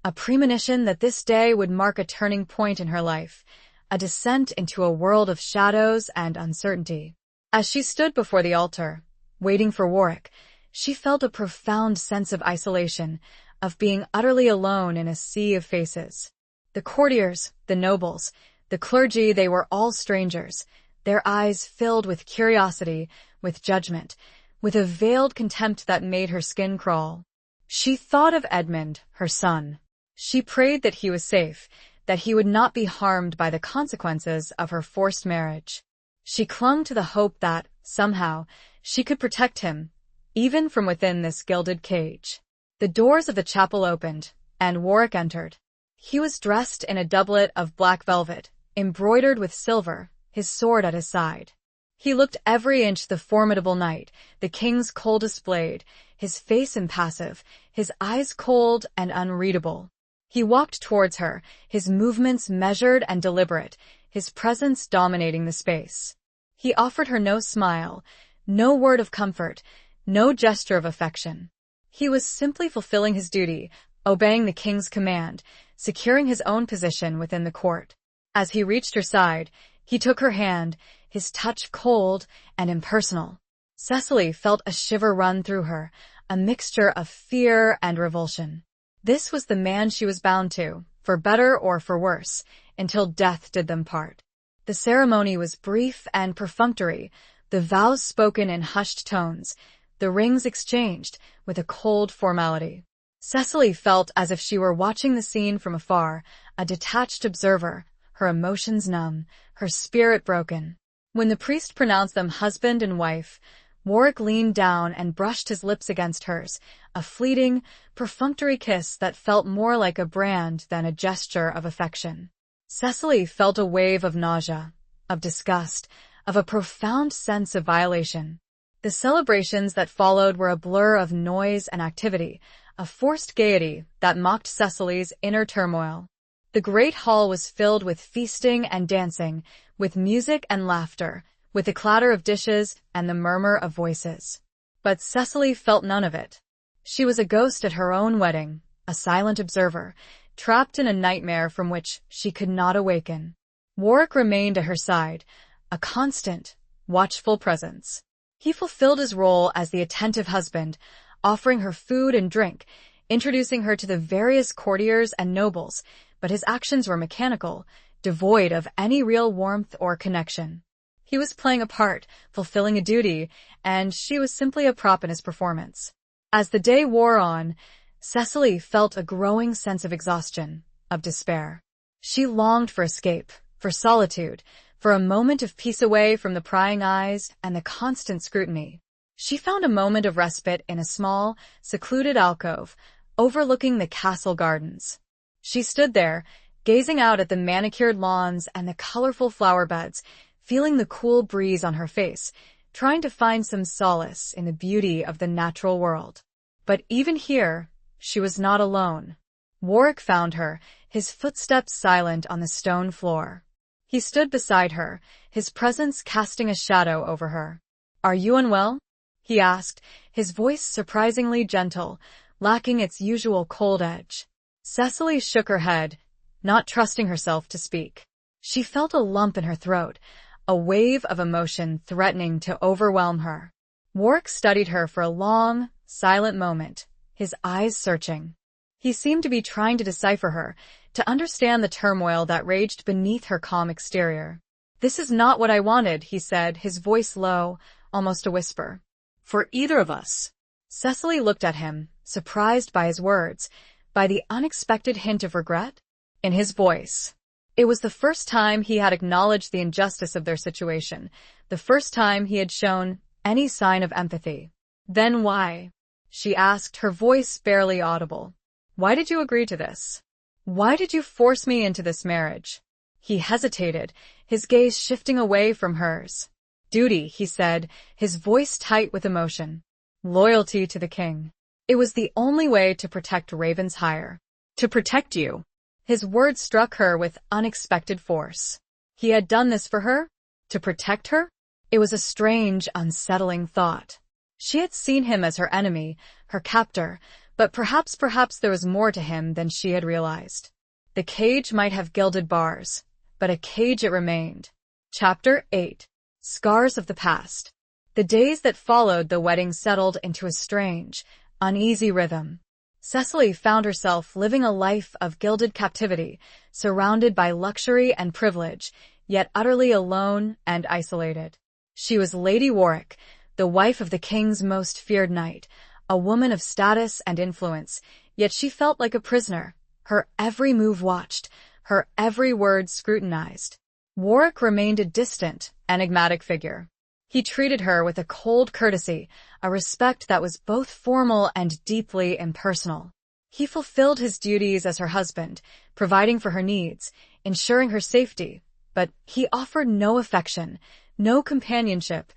a premonition that this day would mark a turning point in her life, a descent into a world of shadows and uncertainty. As she stood before the altar, waiting for Warwick, she felt a profound sense of isolation, of being utterly alone in a sea of faces. The courtiers, the nobles, the clergy, they were all strangers, their eyes filled with curiosity, with judgment, with a veiled contempt that made her skin crawl. She thought of Edmund, her son. She prayed that he was safe, that he would not be harmed by the consequences of her forced marriage. She clung to the hope that, somehow, she could protect him, even from within this gilded cage. The doors of the chapel opened, and Warwick entered. He was dressed in a doublet of black velvet, embroidered with silver, his sword at his side. He looked every inch the formidable knight, the king's coldest blade, his face impassive, his eyes cold and unreadable. He walked towards her, his movements measured and deliberate, his presence dominating the space. He offered her no smile, no word of comfort, no gesture of affection. He was simply fulfilling his duty, obeying the king's command, securing his own position within the court. As he reached her side, he took her hand, his touch cold and impersonal. Cecily felt a shiver run through her, a mixture of fear and revulsion. This was the man she was bound to, for better or for worse, until death did them part. The ceremony was brief and perfunctory, the vows spoken in hushed tones, the rings exchanged with a cold formality. Cecily felt as if she were watching the scene from afar, a detached observer, her emotions numb, her spirit broken. When the priest pronounced them husband and wife, Warwick leaned down and brushed his lips against hers, a fleeting, perfunctory kiss that felt more like a brand than a gesture of affection. Cecily felt a wave of nausea, of disgust, of a profound sense of violation. The celebrations that followed were a blur of noise and activity, a forced gaiety that mocked Cecily's inner turmoil. The great hall was filled with feasting and dancing, with music and laughter, with the clatter of dishes and the murmur of voices. But Cecily felt none of it. She was a ghost at her own wedding, a silent observer, trapped in a nightmare from which she could not awaken. Warwick remained at her side, a constant, watchful presence. He fulfilled his role as the attentive husband, offering her food and drink, introducing her to the various courtiers and nobles, but his actions were mechanical, devoid of any real warmth or connection. He was playing a part, fulfilling a duty, and she was simply a prop in his performance. As the day wore on, Cecily felt a growing sense of exhaustion, of despair. She longed for escape, for solitude, for a moment of peace away from the prying eyes and the constant scrutiny. She found a moment of respite in a small, secluded alcove, overlooking the castle gardens. She stood there, gazing out at the manicured lawns and the colorful flower beds, feeling the cool breeze on her face, trying to find some solace in the beauty of the natural world. But even here, she was not alone. Warwick found her, his footsteps silent on the stone floor. He stood beside her, his presence casting a shadow over her. "Are you unwell?" he asked, his voice surprisingly gentle, lacking its usual cold edge. Cecily shook her head, not trusting herself to speak. She felt a lump in her throat, a wave of emotion threatening to overwhelm her. Warwick studied her for a long, silent moment, his eyes searching. He seemed to be trying to decipher her, to understand the turmoil that raged beneath her calm exterior. "This is not what I wanted," he said, his voice low, almost a whisper. For either of us. Cecily looked at him, surprised by his words, by the unexpected hint of regret in his voice. It was the first time he had acknowledged the injustice of their situation, the first time he had shown any sign of empathy. "Then why?" she asked, her voice barely audible. "Why did you agree to this? Why did you force me into this marriage?" He hesitated, his gaze shifting away from hers. "Duty," he said, his voice tight with emotion. "Loyalty to the king. It was the only way to protect Ravensshire." To protect you. His words struck her with unexpected force. He had done this for her? To protect her? It was a strange, unsettling thought. She had seen him as her enemy, her captor, but perhaps there was more to him than she had realized. The cage might have gilded bars, but a cage it remained. Chapter 8. Scars of the Past. The days that followed the wedding settled into a strange, uneasy rhythm. Cecily found herself living a life of gilded captivity, surrounded by luxury and privilege, yet utterly alone and isolated. She was Lady Warwick, the wife of the king's most feared knight, a woman of status and influence, yet she felt like a prisoner, her every move watched, her every word scrutinized. Warwick remained a distant, enigmatic figure. He treated her with a cold courtesy, a respect that was both formal and deeply impersonal. He fulfilled his duties as her husband, providing for her needs, ensuring her safety, but he offered no affection, no companionship,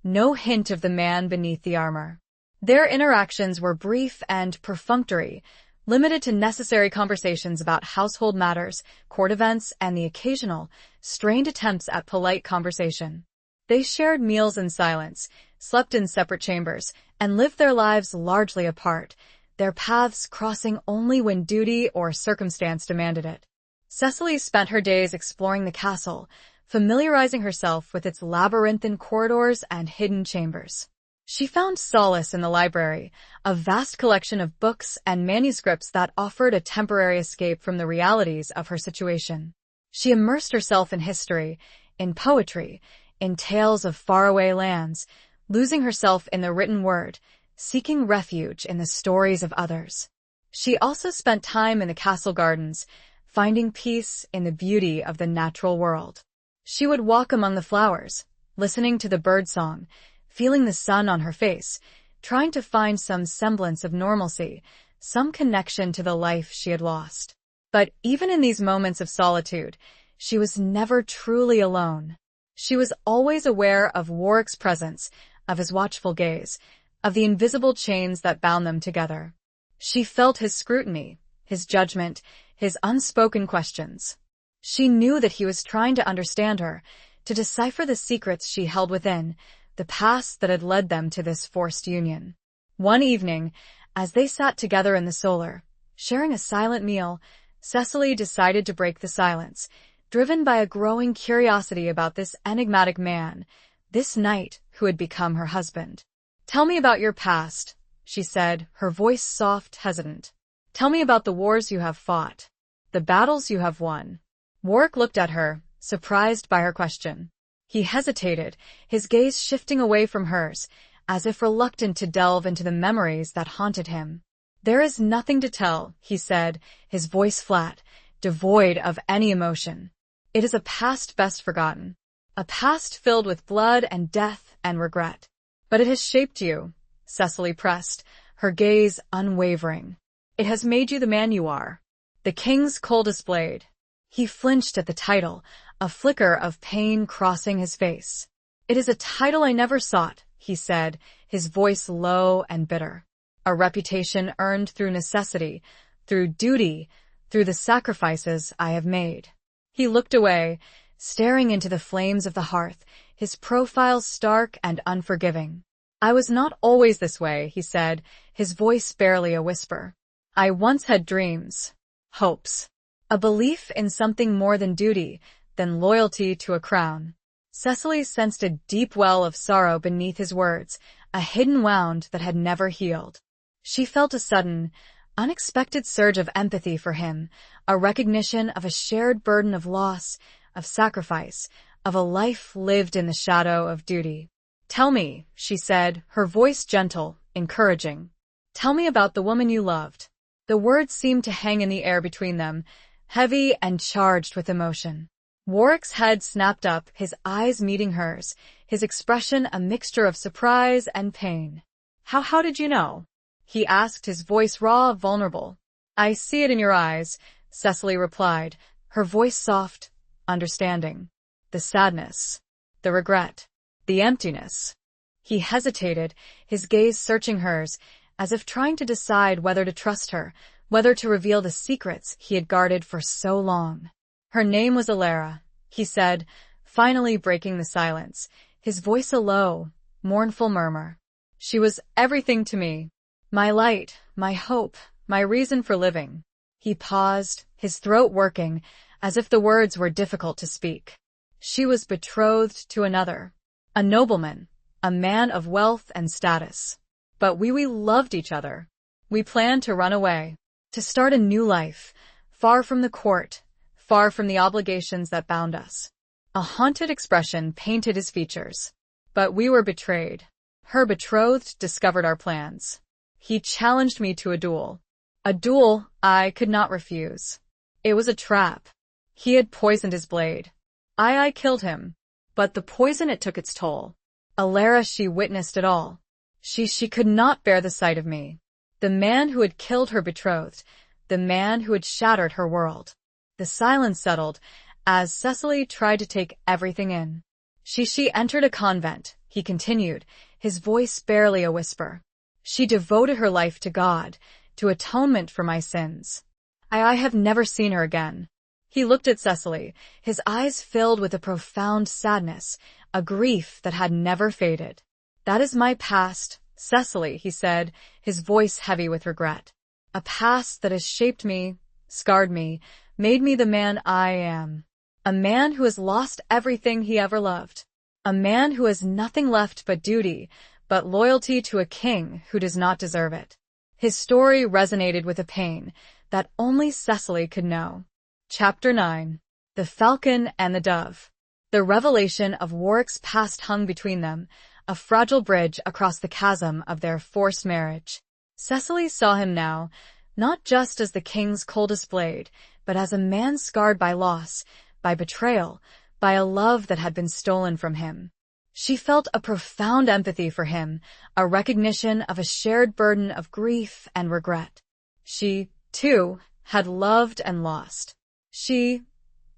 no hint of the man beneath the armor. Their interactions were brief and perfunctory, limited to necessary conversations about household matters, court events, and the occasional, strained attempts at polite conversation. They shared meals in silence, slept in separate chambers, and lived their lives largely apart, their paths crossing only when duty or circumstance demanded it. Cecily spent her days exploring the castle, familiarizing herself with its labyrinthine corridors and hidden chambers. She found solace in the library, a vast collection of books and manuscripts that offered a temporary escape from the realities of her situation. She immersed herself in history, in poetry, in tales of faraway lands, losing herself in the written word, seeking refuge in the stories of others. She also spent time in the castle gardens, finding peace in the beauty of the natural world. She would walk among the flowers, listening to the birdsong, feeling the sun on her face, trying to find some semblance of normalcy, some connection to the life she had lost. But even in these moments of solitude, she was never truly alone. She was always aware of Warwick's presence, of his watchful gaze, of the invisible chains that bound them together. She felt his scrutiny, his judgment, his unspoken questions. She knew that he was trying to understand her, to decipher the secrets she held within, the past that had led them to this forced union. One evening, as they sat together in the solar, sharing a silent meal, Cecily decided to break the silence, driven by a growing curiosity about this enigmatic man, this knight who had become her husband. "Tell me about your past," she said, her voice soft, hesitant. "Tell me about the wars you have fought, the battles you have won." Warwick looked at her, surprised by her question. He hesitated, his gaze shifting away from hers, as if reluctant to delve into the memories that haunted him. "There is nothing to tell," he said, his voice flat, devoid of any emotion. "It is a past best forgotten, a past filled with blood and death and regret. But it has shaped you," Cecily pressed, her gaze unwavering. "It has made you the man you are. The king's coldest blade. He flinched at the title, a flicker of pain crossing his face. "It is a title I never sought," he said, his voice low and bitter. "A reputation earned through necessity, through duty, through the sacrifices I have made." He looked away, staring into the flames of the hearth, his profile stark and unforgiving. "I was not always this way," he said, his voice barely a whisper. "I once had dreams, hopes, a belief in something more than duty, than loyalty to a crown." Cecily sensed a deep well of sorrow beneath his words, a hidden wound that had never healed. She felt a sudden, unexpected surge of empathy for him, a recognition of a shared burden of loss, of sacrifice, of a life lived in the shadow of duty. "Tell me," she said, her voice gentle, encouraging. "Tell me about the woman you loved." The words seemed to hang in the air between them, heavy and charged with emotion. Warwick's head snapped up, his eyes meeting hers, his expression a mixture of surprise and pain. How did you know?" he asked, his voice raw, vulnerable. "I see it in your eyes," Cecily replied, her voice soft, understanding. "The sadness, the regret, the emptiness." He hesitated, his gaze searching hers, as if trying to decide whether to trust her, whether to reveal the secrets he had guarded for so long. "Her name was Alara," he said, finally breaking the silence, his voice a low, mournful murmur. "She was everything to me. My light, my hope, my reason for living." He paused, his throat working, as if the words were difficult to speak. "She was betrothed to another, a nobleman, a man of wealth and status. But we loved each other. We planned to run away, to start a new life, far from the court, far from the obligations that bound us." A haunted expression painted his features. "But we were betrayed. Her betrothed discovered our plans. He challenged me to a duel. A duel I could not refuse. It was a trap. He had poisoned his blade. I killed him. But the poison, it took its toll. Alara, she witnessed it all. She could not bear the sight of me. The man who had killed her betrothed, the man who had shattered her world." The silence settled, as Cecily tried to take everything in. She entered a convent," he continued, his voice barely a whisper. "She devoted her life to God, to atonement for my sins. I have never seen her again." He looked at Cecily, his eyes filled with a profound sadness, a grief that had never faded. "That is my past, Cecily," he said, his voice heavy with regret. "A past that has shaped me, scarred me, made me the man I am. A man who has lost everything he ever loved. A man who has nothing left but duty, but loyalty to a king who does not deserve it." His story resonated with a pain that only Cecily could know. Chapter 9. The Falcon and the Dove. The revelation of Warwick's past hung between them, a fragile bridge across the chasm of their forced marriage. Cecily saw him now, not just as the king's coldest blade, but as a man scarred by loss, by betrayal, by a love that had been stolen from him. She felt a profound empathy for him, a recognition of a shared burden of grief and regret. She, too, had loved and lost. She,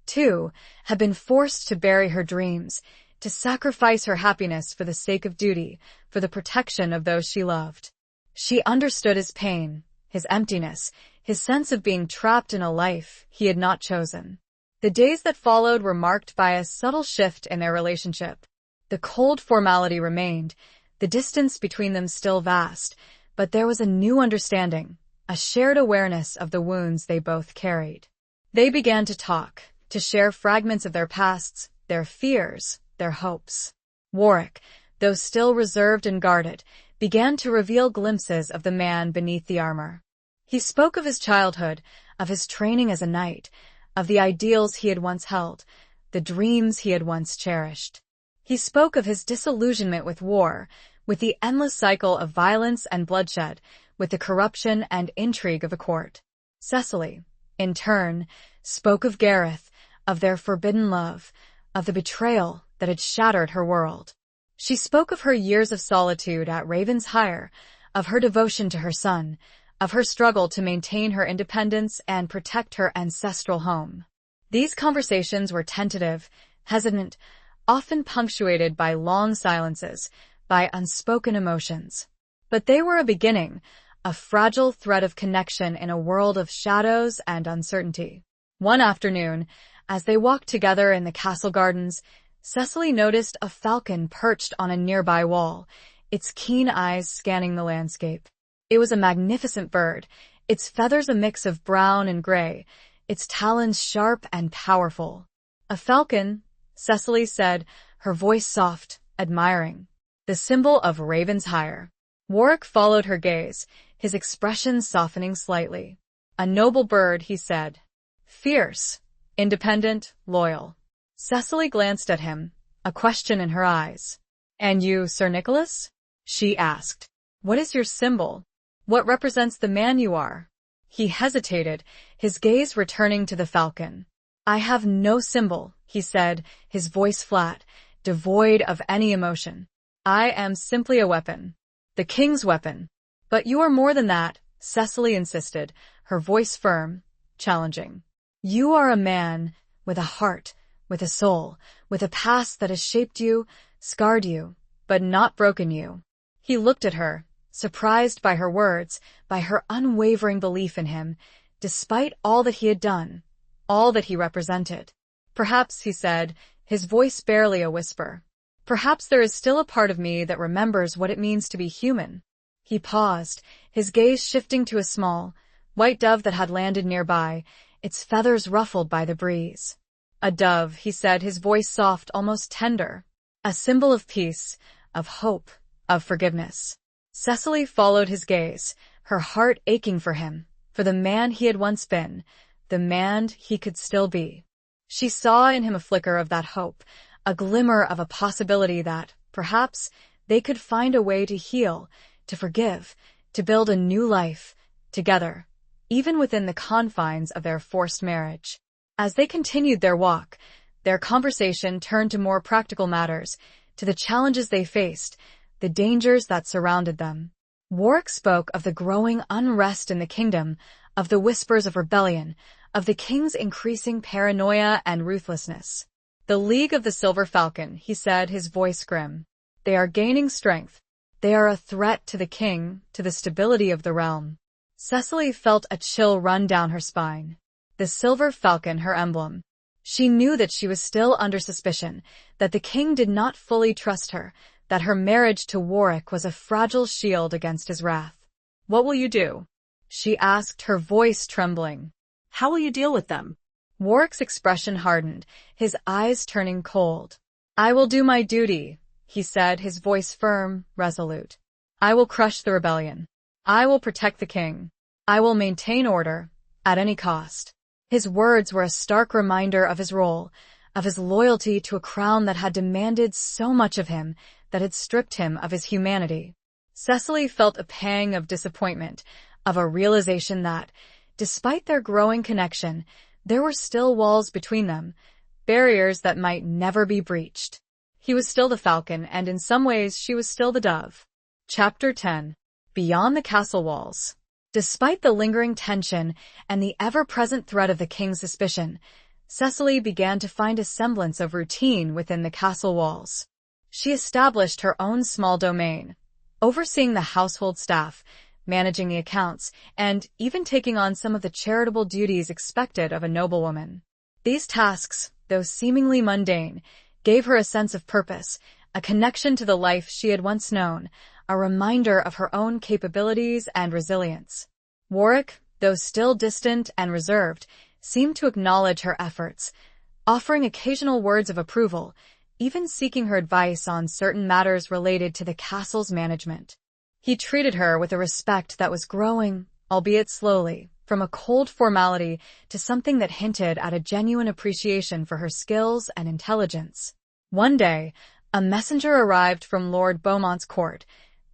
too, had been forced to bury her dreams, to sacrifice her happiness for the sake of duty, for the protection of those she loved. She understood his pain, his emptiness, his sense of being trapped in a life he had not chosen. The days that followed were marked by a subtle shift in their relationship. The cold formality remained, the distance between them still vast, but there was a new understanding, a shared awareness of the wounds they both carried. They began to talk, to share fragments of their pasts, their fears, their hopes. Warwick, though still reserved and guarded, began to reveal glimpses of the man beneath the armor. He spoke of his childhood, of his training as a knight, of the ideals he had once held, the dreams he had once cherished. He spoke of his disillusionment with war, with the endless cycle of violence and bloodshed, with the corruption and intrigue of a court. Cecily, in turn, spoke of Gareth, of their forbidden love, of the betrayal that had shattered her world. She spoke of her years of solitude at Ravensheim, of her devotion to her son, of her struggle to maintain her independence and protect her ancestral home. These conversations were tentative, hesitant, often punctuated by long silences, by unspoken emotions. But they were a beginning, a fragile thread of connection in a world of shadows and uncertainty. One afternoon, as they walked together in the castle gardens, Cecily noticed a falcon perched on a nearby wall, its keen eyes scanning the landscape. It was a magnificent bird, its feathers a mix of brown and gray, its talons sharp and powerful. "A falcon," Cecily said, her voice soft, admiring. "The symbol of Raven's Hire." Warwick followed her gaze, his expression softening slightly. "A noble bird," he said. "Fierce, independent, loyal." Cecily glanced at him, a question in her eyes. "And you, Sir Nicholas?" she asked. "What is your symbol? What represents the man you are?" He hesitated, his gaze returning to the falcon. "I have no symbol," he said, his voice flat, devoid of any emotion. "I am simply a weapon. The king's weapon." "But you are more than that," Cecily insisted, her voice firm, challenging. "You are a man with a heart, with a soul, with a past that has shaped you, scarred you, but not broken you." He looked at her, surprised by her words, by her unwavering belief in him, despite all that he had done, all that he represented. "Perhaps," he said, his voice barely a whisper, "perhaps there is still a part of me that remembers what it means to be human." He paused, his gaze shifting to a small, white dove that had landed nearby, its feathers ruffled by the breeze. "A dove," he said, his voice soft, almost tender. "A symbol of peace, of hope, of forgiveness." Cecily followed his gaze, her heart aching for him, for the man he had once been, the man he could still be. She saw in him a flicker of that hope, a glimmer of a possibility that, perhaps, they could find a way to heal, to forgive, to build a new life, together, even within the confines of their forced marriage. As they continued their walk, their conversation turned to more practical matters, to the challenges they faced, the dangers that surrounded them. Warwick spoke of the growing unrest in the kingdom, of the whispers of rebellion, of the king's increasing paranoia and ruthlessness. "The League of the Silver Falcon," he said, his voice grim. "They are gaining strength. They are a threat to the king, to the stability of the realm." Cecily felt a chill run down her spine. The silver falcon, her emblem. She knew that she was still under suspicion, that the king did not fully trust her, that her marriage to Warwick was a fragile shield against his wrath. "What will you do?" she asked, her voice trembling. How will you deal with them? Warwick's expression hardened, his eyes turning cold. "I will do my duty," he said, his voice firm, resolute. "I will crush the rebellion. I will protect the king. I will maintain order, at any cost." His words were a stark reminder of his role, of his loyalty to a crown that had demanded so much of him, that had stripped him of his humanity. Cecily felt a pang of disappointment, of a realization that, despite their growing connection, there were still walls between them, barriers that might never be breached. He was still the falcon, and in some ways she was still the dove. Chapter 10. Beyond the castle walls. Despite the lingering tension and the ever-present threat of the king's suspicion, Cecily began to find a semblance of routine within the castle walls. She established her own small domain, overseeing the household staff, managing the accounts, and even taking on some of the charitable duties expected of a noblewoman. These tasks, though seemingly mundane, gave her a sense of purpose, a connection to the life she had once known, a reminder of her own capabilities and resilience. Warwick, though still distant and reserved, seemed to acknowledge her efforts, offering occasional words of approval, even seeking her advice on certain matters related to the castle's management. He treated her with a respect that was growing, albeit slowly, from a cold formality to something that hinted at a genuine appreciation for her skills and intelligence. One day, a messenger arrived from Lord Beaumont's court,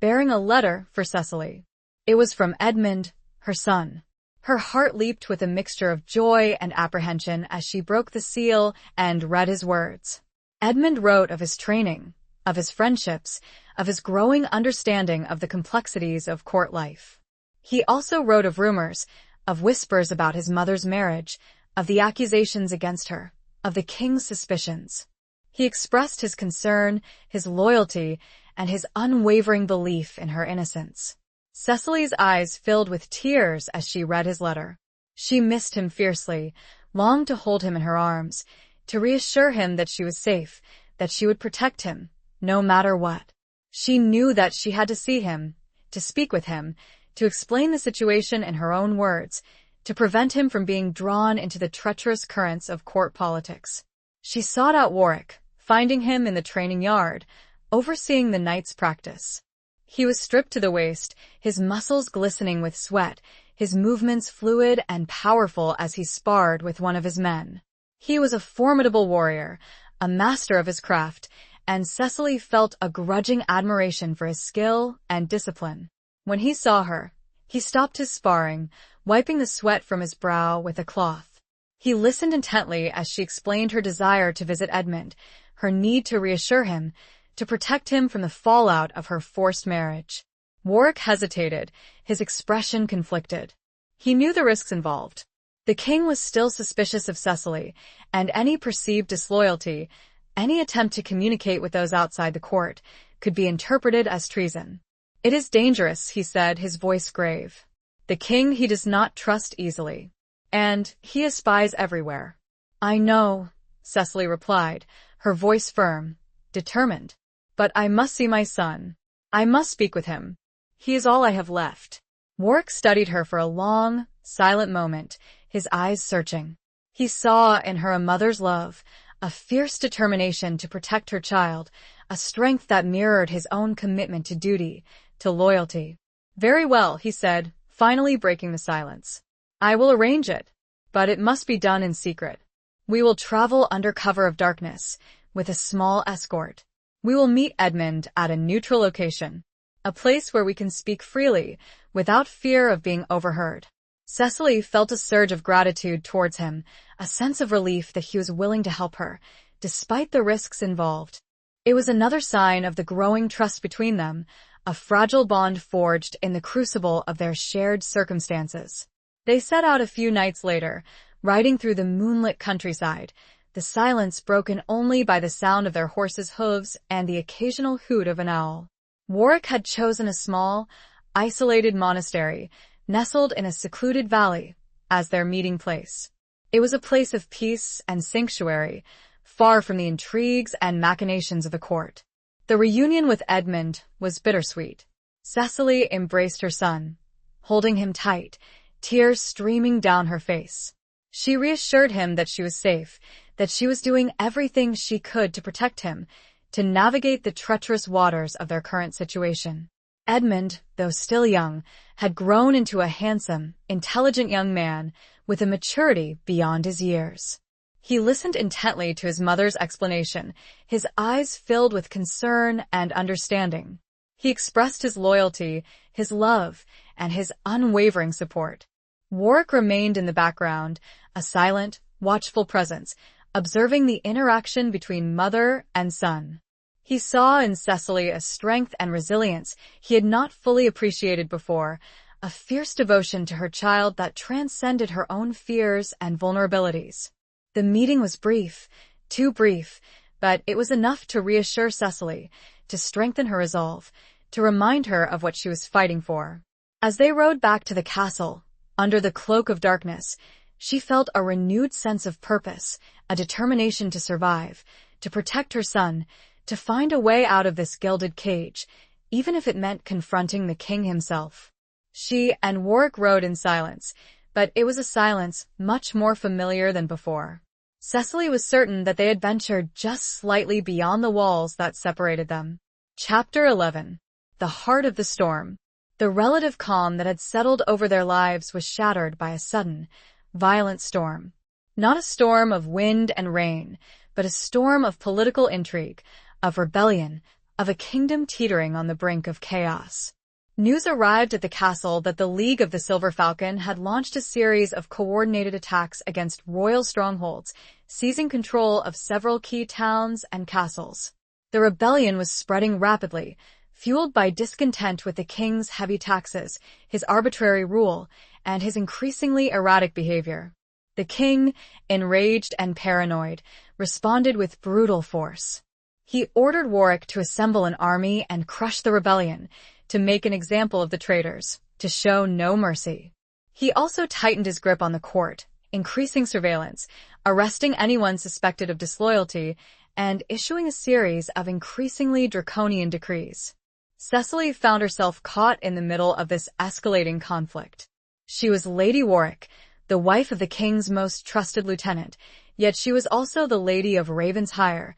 bearing a letter for Cecily. It was from Edmund, her son. Her heart leaped with a mixture of joy and apprehension as she broke the seal and read his words. Edmund wrote of his training, of his friendships, of his growing understanding of the complexities of court life. He also wrote of rumors, of whispers about his mother's marriage, of the accusations against her, of the king's suspicions. He expressed his concern, his loyalty, and his unwavering belief in her innocence. Cecily's eyes filled with tears as she read his letter. She missed him fiercely, longed to hold him in her arms, to reassure him that she was safe, that she would protect him, no matter what. She knew that she had to see him, to speak with him, to explain the situation in her own words, to prevent him from being drawn into the treacherous currents of court politics. She sought out Warwick, finding him in the training yard, overseeing the knight's practice. He was stripped to the waist, his muscles glistening with sweat, his movements fluid and powerful as he sparred with one of his men. He was a formidable warrior, a master of his craft, and Cecily felt a grudging admiration for his skill and discipline. When he saw her, he stopped his sparring, wiping the sweat from his brow with a cloth. He listened intently as she explained her desire to visit Edmund, her need to reassure him, to protect him from the fallout of her forced marriage. Warwick hesitated, his expression conflicted. He knew the risks involved. The king was still suspicious of Cecily, and any perceived disloyalty, any attempt to communicate with those outside the court, could be interpreted as treason. "It is dangerous," he said, his voice grave. "The king he does not trust easily. And he has spies everywhere." "I know," Cecily replied, her voice firm, determined. "But I must see my son. I must speak with him. He is all I have left." Warwick studied her for a long, silent moment, his eyes searching. He saw in her a mother's love, a fierce determination to protect her child, a strength that mirrored his own commitment to duty, to loyalty. "Very well," he said, finally breaking the silence. "I will arrange it, but it must be done in secret. We will travel under cover of darkness, with a small escort. We will meet Edmund at a neutral location, a place where we can speak freely, without fear of being overheard." Cecily felt a surge of gratitude towards him, a sense of relief that he was willing to help her, despite the risks involved. It was another sign of the growing trust between them, a fragile bond forged in the crucible of their shared circumstances. They set out a few nights later, riding through the moonlit countryside, the silence broken only by the sound of their horses' hooves and the occasional hoot of an owl. Warwick had chosen a small, isolated monastery, nestled in a secluded valley, as their meeting place. It was a place of peace and sanctuary, far from the intrigues and machinations of the court. The reunion with Edmund was bittersweet. Cecily embraced her son, holding him tight, tears streaming down her face. She reassured him that she was safe, that she was doing everything she could to protect him, to navigate the treacherous waters of their current situation. Edmund, though still young, had grown into a handsome, intelligent young man with a maturity beyond his years. He listened intently to his mother's explanation, his eyes filled with concern and understanding. He expressed his loyalty, his love, and his unwavering support. Warwick remained in the background, a silent, watchful presence, observing the interaction between mother and son. He saw in Cecily a strength and resilience he had not fully appreciated before, a fierce devotion to her child that transcended her own fears and vulnerabilities. The meeting was brief, too brief, but it was enough to reassure Cecily, to strengthen her resolve, to remind her of what she was fighting for. As they rode back to the castle, under the cloak of darkness, she felt a renewed sense of purpose, a determination to survive, to protect her son, to find a way out of this gilded cage, even if it meant confronting the king himself. She and Warwick rode in silence, but it was a silence much more familiar than before. Cecily was certain that they had ventured just slightly beyond the walls that separated them. Chapter 11. The Heart of the Storm. The relative calm that had settled over their lives was shattered by a sudden, violent storm. Not a storm of wind and rain, but a storm of political intrigue, of rebellion, of a kingdom teetering on the brink of chaos. News arrived at the castle that the League of the Silver Falcon had launched a series of coordinated attacks against royal strongholds, seizing control of several key towns and castles. The rebellion was spreading rapidly, fueled by discontent with the king's heavy taxes, his arbitrary rule, and his increasingly erratic behavior. The king, enraged and paranoid, responded with brutal force. He ordered Warwick to assemble an army and crush the rebellion, to make an example of the traitors, to show no mercy. He also tightened his grip on the court, increasing surveillance, arresting anyone suspected of disloyalty, and issuing a series of increasingly draconian decrees. Cecily found herself caught in the middle of this escalating conflict. She was Lady Warwick, the wife of the king's most trusted lieutenant, yet she was also the Lady of Ravensshire,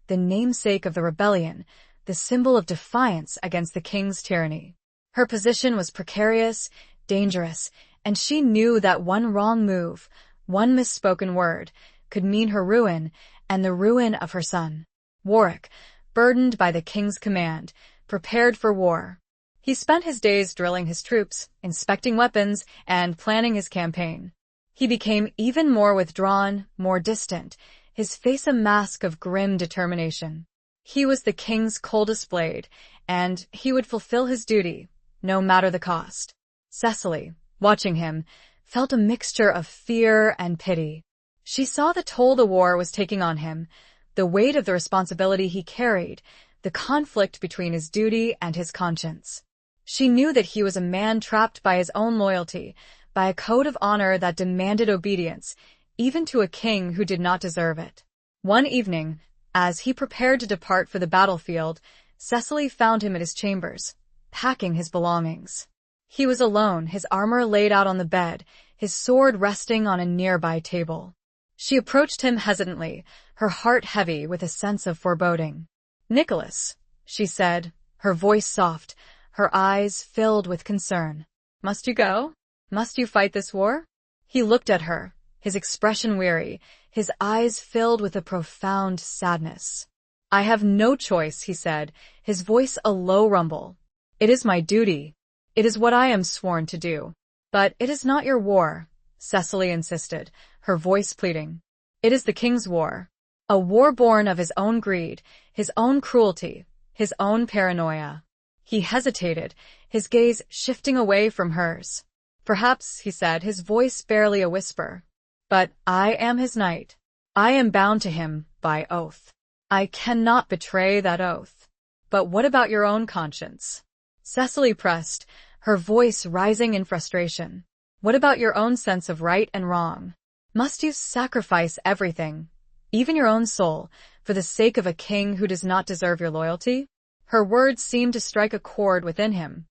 the namesake of the rebellion, the symbol of defiance against the king's tyranny. Her position was precarious, dangerous, and she knew that one wrong move, one misspoken word, could mean her ruin and the ruin of her son. Warwick, burdened by the king's command, prepared for war. He spent his days drilling his troops, inspecting weapons, and planning his campaign. He became even more withdrawn, more distant, his face a mask of grim determination. He was the king's coldest blade, and he would fulfill his duty, no matter the cost. Cecily, watching him, felt a mixture of fear and pity. She saw the toll the war was taking on him, the weight of the responsibility he carried, the conflict between his duty and his conscience. She knew that he was a man trapped by his own loyalty, by a code of honor that demanded obedience, even to a king who did not deserve it. One evening, as he prepared to depart for the battlefield, Cecily found him at his chambers, packing his belongings. He was alone, his armor laid out on the bed, his sword resting on a nearby table. She approached him hesitantly, her heart heavy with a sense of foreboding. "Nicholas," she said, her voice soft, her eyes filled with concern. "Must you go? Must you fight this war?" He looked at her, his expression weary, his eyes filled with a profound sadness. "I have no choice," he said, his voice a low rumble. "It is my duty. It is what I am sworn to do." "But it is not your war," Cecily insisted, her voice pleading. "It is the king's war. A war born of his own greed, his own cruelty, his own paranoia." He hesitated, his gaze shifting away from hers. "Perhaps," he said, his voice barely a whisper, "but I am his knight. I am bound to him by oath. I cannot betray that oath." "But what about your own conscience?" Cecily pressed, her voice rising in frustration. "What about your own sense of right and wrong? Must you sacrifice everything, even your own soul, for the sake of a king who does not deserve your loyalty?" Her words seemed to strike a chord within him.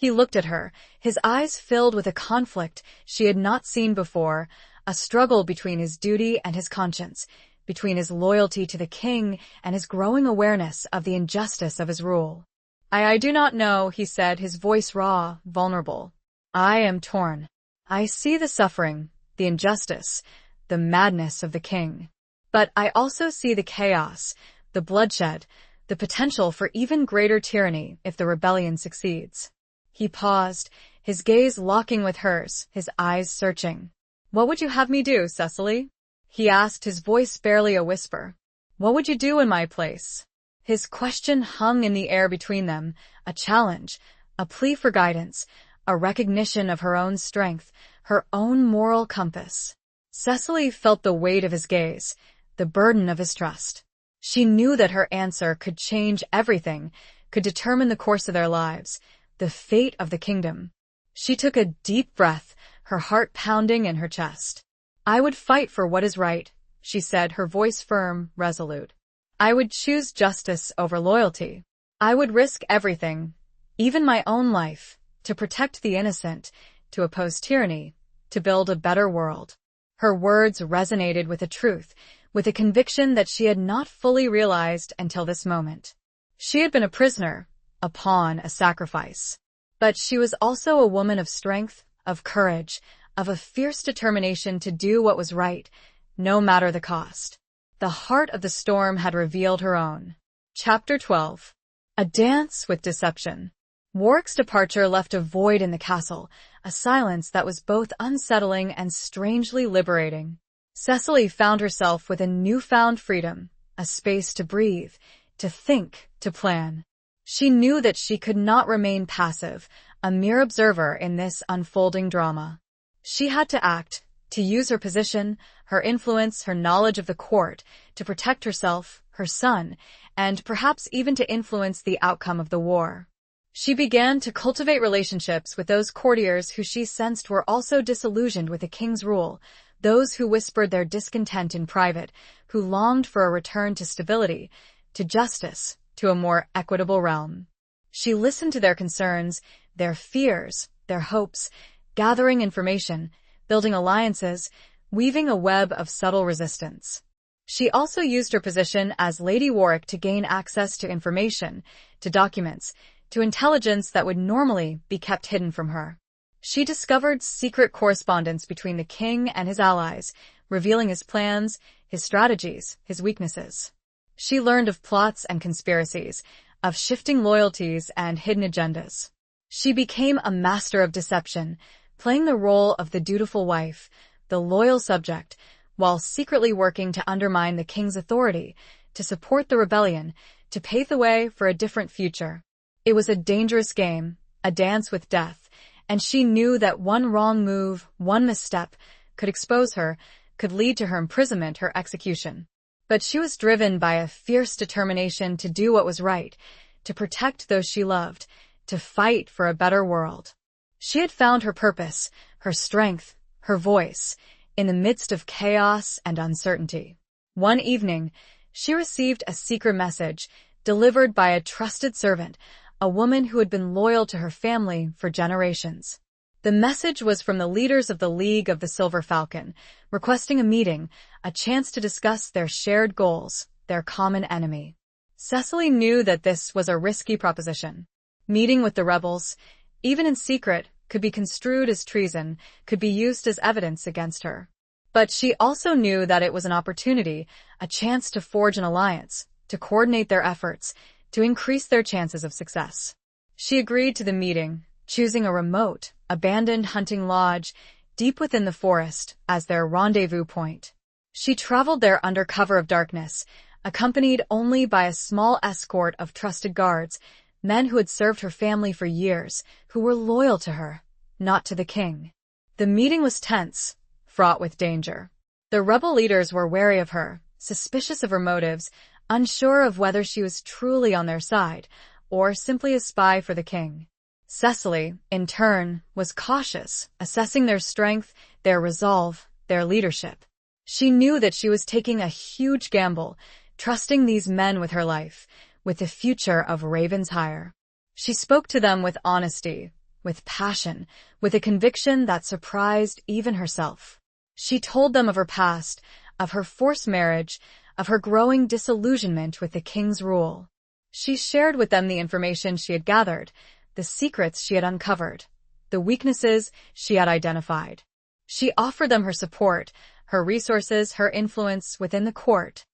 He looked at her, his eyes filled with a conflict she had not seen before, a struggle between his duty and his conscience, between his loyalty to the king and his growing awareness of the injustice of his rule. I do not know," he said, his voice raw, vulnerable. "I am torn. I see the suffering, the injustice, the madness of the king. But I also see the chaos, the bloodshed, the potential for even greater tyranny if the rebellion succeeds." He paused, his gaze locking with hers, his eyes searching. "What would you have me do, Cecily?" he asked, his voice barely a whisper. "What would you do in my place?" His question hung in the air between them, a challenge, a plea for guidance, a recognition of her own strength, her own moral compass. Cecily felt the weight of his gaze, the burden of his trust. She knew that her answer could change everything, could determine the course of their lives, the fate of the kingdom. She took a deep breath, her heart pounding in her chest. "I would fight for what is right," she said, her voice firm, resolute. "I would choose justice over loyalty. I would risk everything, even my own life, to protect the innocent, to oppose tyranny, to build a better world." Her words resonated with a truth, with a conviction that she had not fully realized until this moment. She had been a prisoner, a pawn, a sacrifice. But she was also a woman of strength, of courage, of a fierce determination to do what was right, no matter the cost. The heart of the storm had revealed her own. Chapter 12. A Dance with Deception. Warwick's departure left a void in the castle, a silence that was both unsettling and strangely liberating. Cecily found herself with a newfound freedom, a space to breathe, to think, to plan. She knew that she could not remain passive, a mere observer in this unfolding drama. She had to act, to use her position, her influence, her knowledge of the court, to protect herself, her son, and perhaps even to influence the outcome of the war. She began to cultivate relationships with those courtiers who she sensed were also disillusioned with the king's rule, those who whispered their discontent in private, who longed for a return to stability, to justice, to a more equitable realm. She listened to their concerns, their fears, their hopes, gathering information, building alliances, weaving a web of subtle resistance. She also used her position as Lady Warwick to gain access to information, to documents, to intelligence that would normally be kept hidden from her. She discovered secret correspondence between the king and his allies, revealing his plans, his strategies, his weaknesses. She learned of plots and conspiracies, of shifting loyalties and hidden agendas. She became a master of deception, playing the role of the dutiful wife, the loyal subject, while secretly working to undermine the king's authority, to support the rebellion, to pave the way for a different future. It was a dangerous game, a dance with death, and she knew that one wrong move, one misstep, could expose her, could lead to her imprisonment, her execution. But she was driven by a fierce determination to do what was right, to protect those she loved, to fight for a better world. She had found her purpose, her strength, her voice, in the midst of chaos and uncertainty. One evening, she received a secret message delivered by a trusted servant, a woman who had been loyal to her family for generations. The message was from the leaders of the League of the Silver Falcon, requesting a meeting, a chance to discuss their shared goals, their common enemy. Cecily knew that this was a risky proposition. Meeting with the rebels, even in secret, could be construed as treason, could be used as evidence against her. But she also knew that it was an opportunity, a chance to forge an alliance, to coordinate their efforts, to increase their chances of success. She agreed to the meeting, choosing a remote, abandoned hunting lodge deep within the forest as their rendezvous point. She traveled there under cover of darkness, accompanied only by a small escort of trusted guards, men who had served her family for years, who were loyal to her, not to the king. The meeting was tense, fraught with danger. The rebel leaders were wary of her, suspicious of her motives, unsure of whether she was truly on their side, or simply a spy for the king. Cecily, in turn, was cautious, assessing their strength, their resolve, their leadership. She knew that she was taking a huge gamble, trusting these men with her life, with the future of Ravensshire. She spoke to them with honesty, with passion, with a conviction that surprised even herself. She told them of her past, of her forced marriage, of her growing disillusionment with the king's rule. She shared with them the information she had gathered, the secrets she had uncovered, the weaknesses she had identified. She offered them her support, her resources, her influence within the court.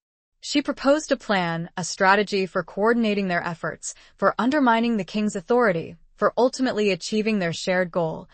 She proposed a plan, a strategy for coordinating their efforts, for undermining the king's authority, for ultimately achieving their shared goal,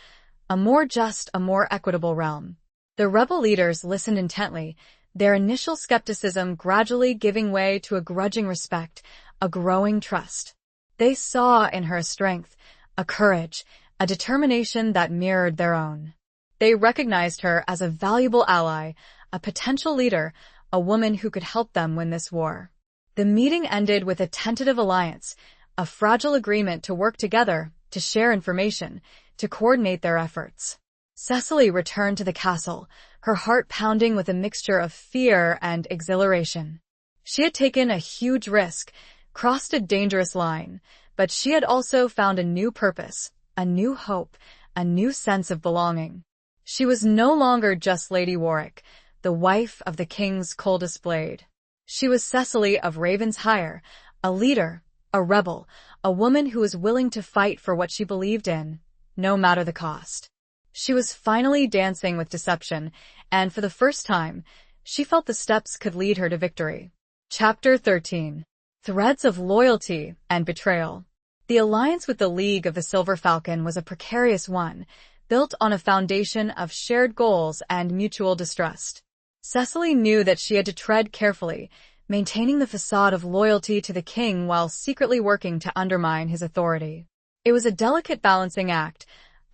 a more just, a more equitable realm. The rebel leaders listened intently, their initial skepticism gradually giving way to a grudging respect, a growing trust. They saw in her a strength, a courage, a determination that mirrored their own. They recognized her as a valuable ally, a potential leader, a woman who could help them win this war. The meeting ended with a tentative alliance, a fragile agreement to work together, to share information, to coordinate their efforts. Cecily returned to the castle, her heart pounding with a mixture of fear and exhilaration. She had taken a huge risk, crossed a dangerous line, but she had also found a new purpose, a new hope, a new sense of belonging. She was no longer just Lady Warwick, the wife of the king's coldest blade. She was Cecily of Ravensshire, a leader, a rebel, a woman who was willing to fight for what she believed in, no matter the cost. She was finally dancing with deception, and for the first time, she felt the steps could lead her to victory. Chapter 13. Threads of Loyalty and Betrayal. The alliance with the League of the Silver Falcon was a precarious one, built on a foundation of shared goals and mutual distrust. Cecily knew that she had to tread carefully, maintaining the facade of loyalty to the king while secretly working to undermine his authority. It was a delicate balancing act,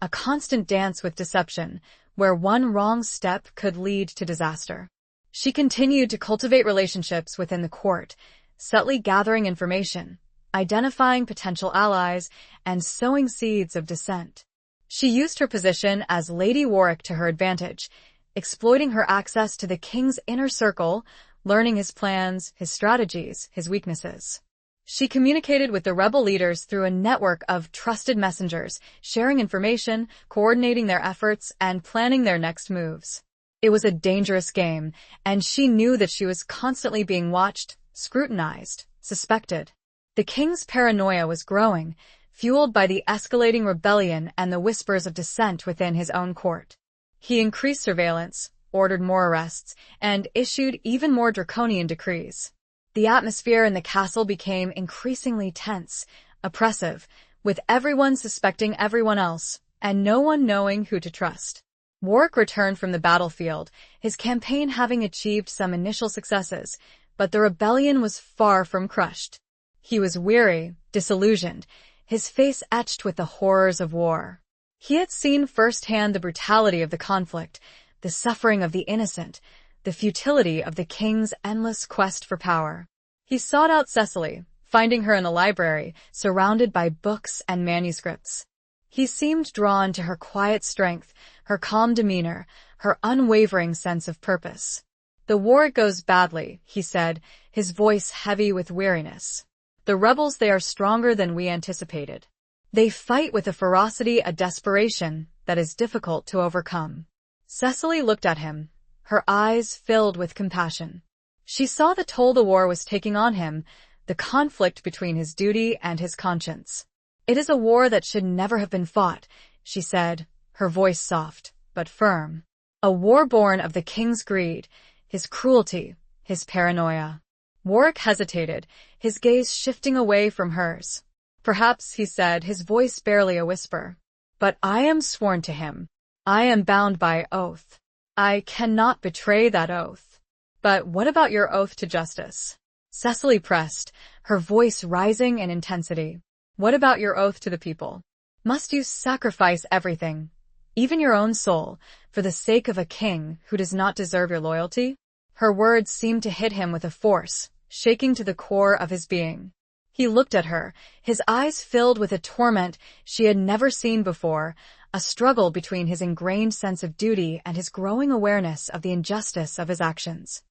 a constant dance with deception, where one wrong step could lead to disaster. She continued to cultivate relationships within the court, subtly gathering information, identifying potential allies, and sowing seeds of dissent. She used her position as Lady Warwick to her advantage, exploiting her access to the king's inner circle, learning his plans, his strategies, his weaknesses. She communicated with the rebel leaders through a network of trusted messengers, sharing information, coordinating their efforts, and planning their next moves. It was a dangerous game, and she knew that she was constantly being watched, scrutinized, suspected. The king's paranoia was growing, fueled by the escalating rebellion and the whispers of dissent within his own court. He increased surveillance, ordered more arrests, and issued even more draconian decrees. The atmosphere in the castle became increasingly tense, oppressive, with everyone suspecting everyone else, and no one knowing who to trust. Warwick returned from the battlefield, his campaign having achieved some initial successes, but the rebellion was far from crushed. He was weary, disillusioned, his face etched with the horrors of war. He had seen firsthand the brutality of the conflict, the suffering of the innocent, the futility of the king's endless quest for power. He sought out Cecily, finding her in the library, surrounded by books and manuscripts. He seemed drawn to her quiet strength, her calm demeanor, her unwavering sense of purpose. "The war goes badly," he said, his voice heavy with weariness. "The rebels, they are stronger than we anticipated. They fight with a ferocity, a desperation that is difficult to overcome." Cecily looked at him, her eyes filled with compassion. She saw the toll the war was taking on him, the conflict between his duty and his conscience. "It is a war that should never have been fought," she said, her voice soft but firm. "A war born of the king's greed, his cruelty, his paranoia." Warwick hesitated, his gaze shifting away from hers. "Perhaps," he said, his voice barely a whisper. "But I am sworn to him. I am bound by oath. I cannot betray that oath." "But what about your oath to justice?" Cecily pressed, her voice rising in intensity. "What about your oath to the people? Must you sacrifice everything, even your own soul, for the sake of a king who does not deserve your loyalty?" Her words seemed to hit him with a force, shaking to the core of his being. He looked at her, his eyes filled with a torment she had never seen before, a struggle between his ingrained sense of duty and his growing awareness of the injustice of his actions.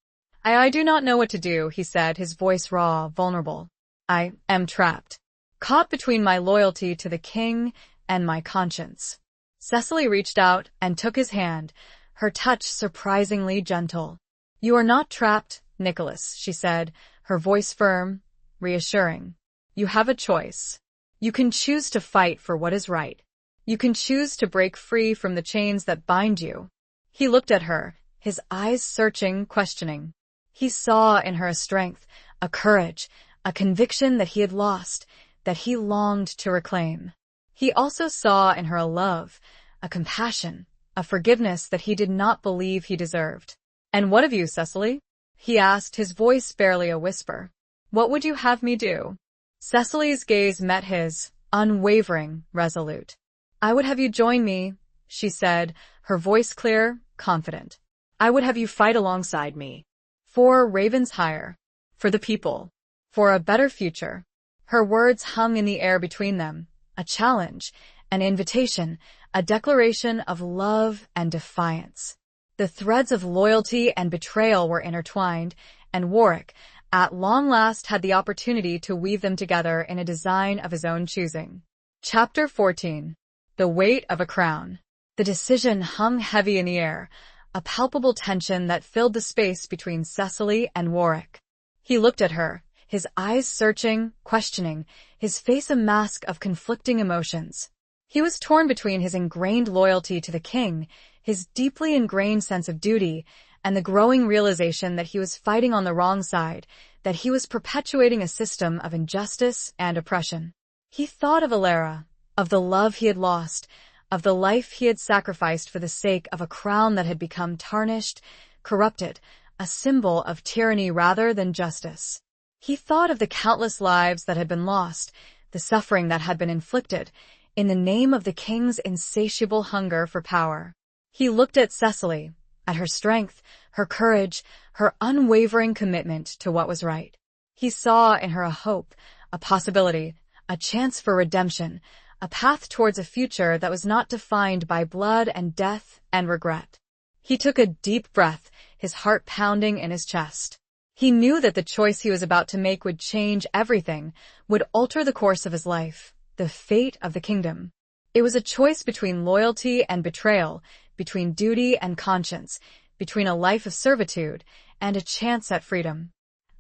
I do not know what to do," he said, his voice raw, vulnerable. "I am trapped, caught between my loyalty to the king and my conscience." Cecily reached out and took his hand, her touch surprisingly gentle. "You are not trapped, Nicholas," she said, her voice firm, reassuring. "You have a choice. You can choose to fight for what is right. You can choose to break free from the chains that bind you." He looked at her, his eyes searching, questioning. He saw in her a strength, a courage, a conviction that he had lost, that he longed to reclaim. He also saw in her a love, a compassion, a forgiveness that he did not believe he deserved. "And what of you, Cecily?" he asked, his voice barely a whisper. "What would you have me do?" Cecily's gaze met his, unwavering, resolute. "I would have you join me," she said, her voice clear, confident. "I would have you fight alongside me. For Ravensshire. For the people. For a better future." Her words hung in the air between them, a challenge, an invitation, a declaration of love and defiance. The threads of loyalty and betrayal were intertwined, and Warwick, at long last, had the opportunity to weave them together in a design of his own choosing. Chapter 14. The Weight of a Crown. The decision hung heavy in the air, a palpable tension that filled the space between Cecily and Warwick. He looked at her, his eyes searching, questioning, his face a mask of conflicting emotions. He was torn between his ingrained loyalty to the king, his deeply ingrained sense of duty, and the growing realization that he was fighting on the wrong side, that he was perpetuating a system of injustice and oppression. He thought of Alara, of the love he had lost, of the life he had sacrificed for the sake of a crown that had become tarnished, corrupted, a symbol of tyranny rather than justice. He thought of the countless lives that had been lost, the suffering that had been inflicted, in the name of the king's insatiable hunger for power. He looked at Cecily, at her strength, her courage, her unwavering commitment to what was right. He saw in her a hope, a possibility, a chance for redemption, a path towards a future that was not defined by blood and death and regret. He took a deep breath, his heart pounding in his chest. He knew that the choice he was about to make would change everything, would alter the course of his life, the fate of the kingdom. It was a choice between loyalty and betrayal, between duty and conscience, between a life of servitude and a chance at freedom.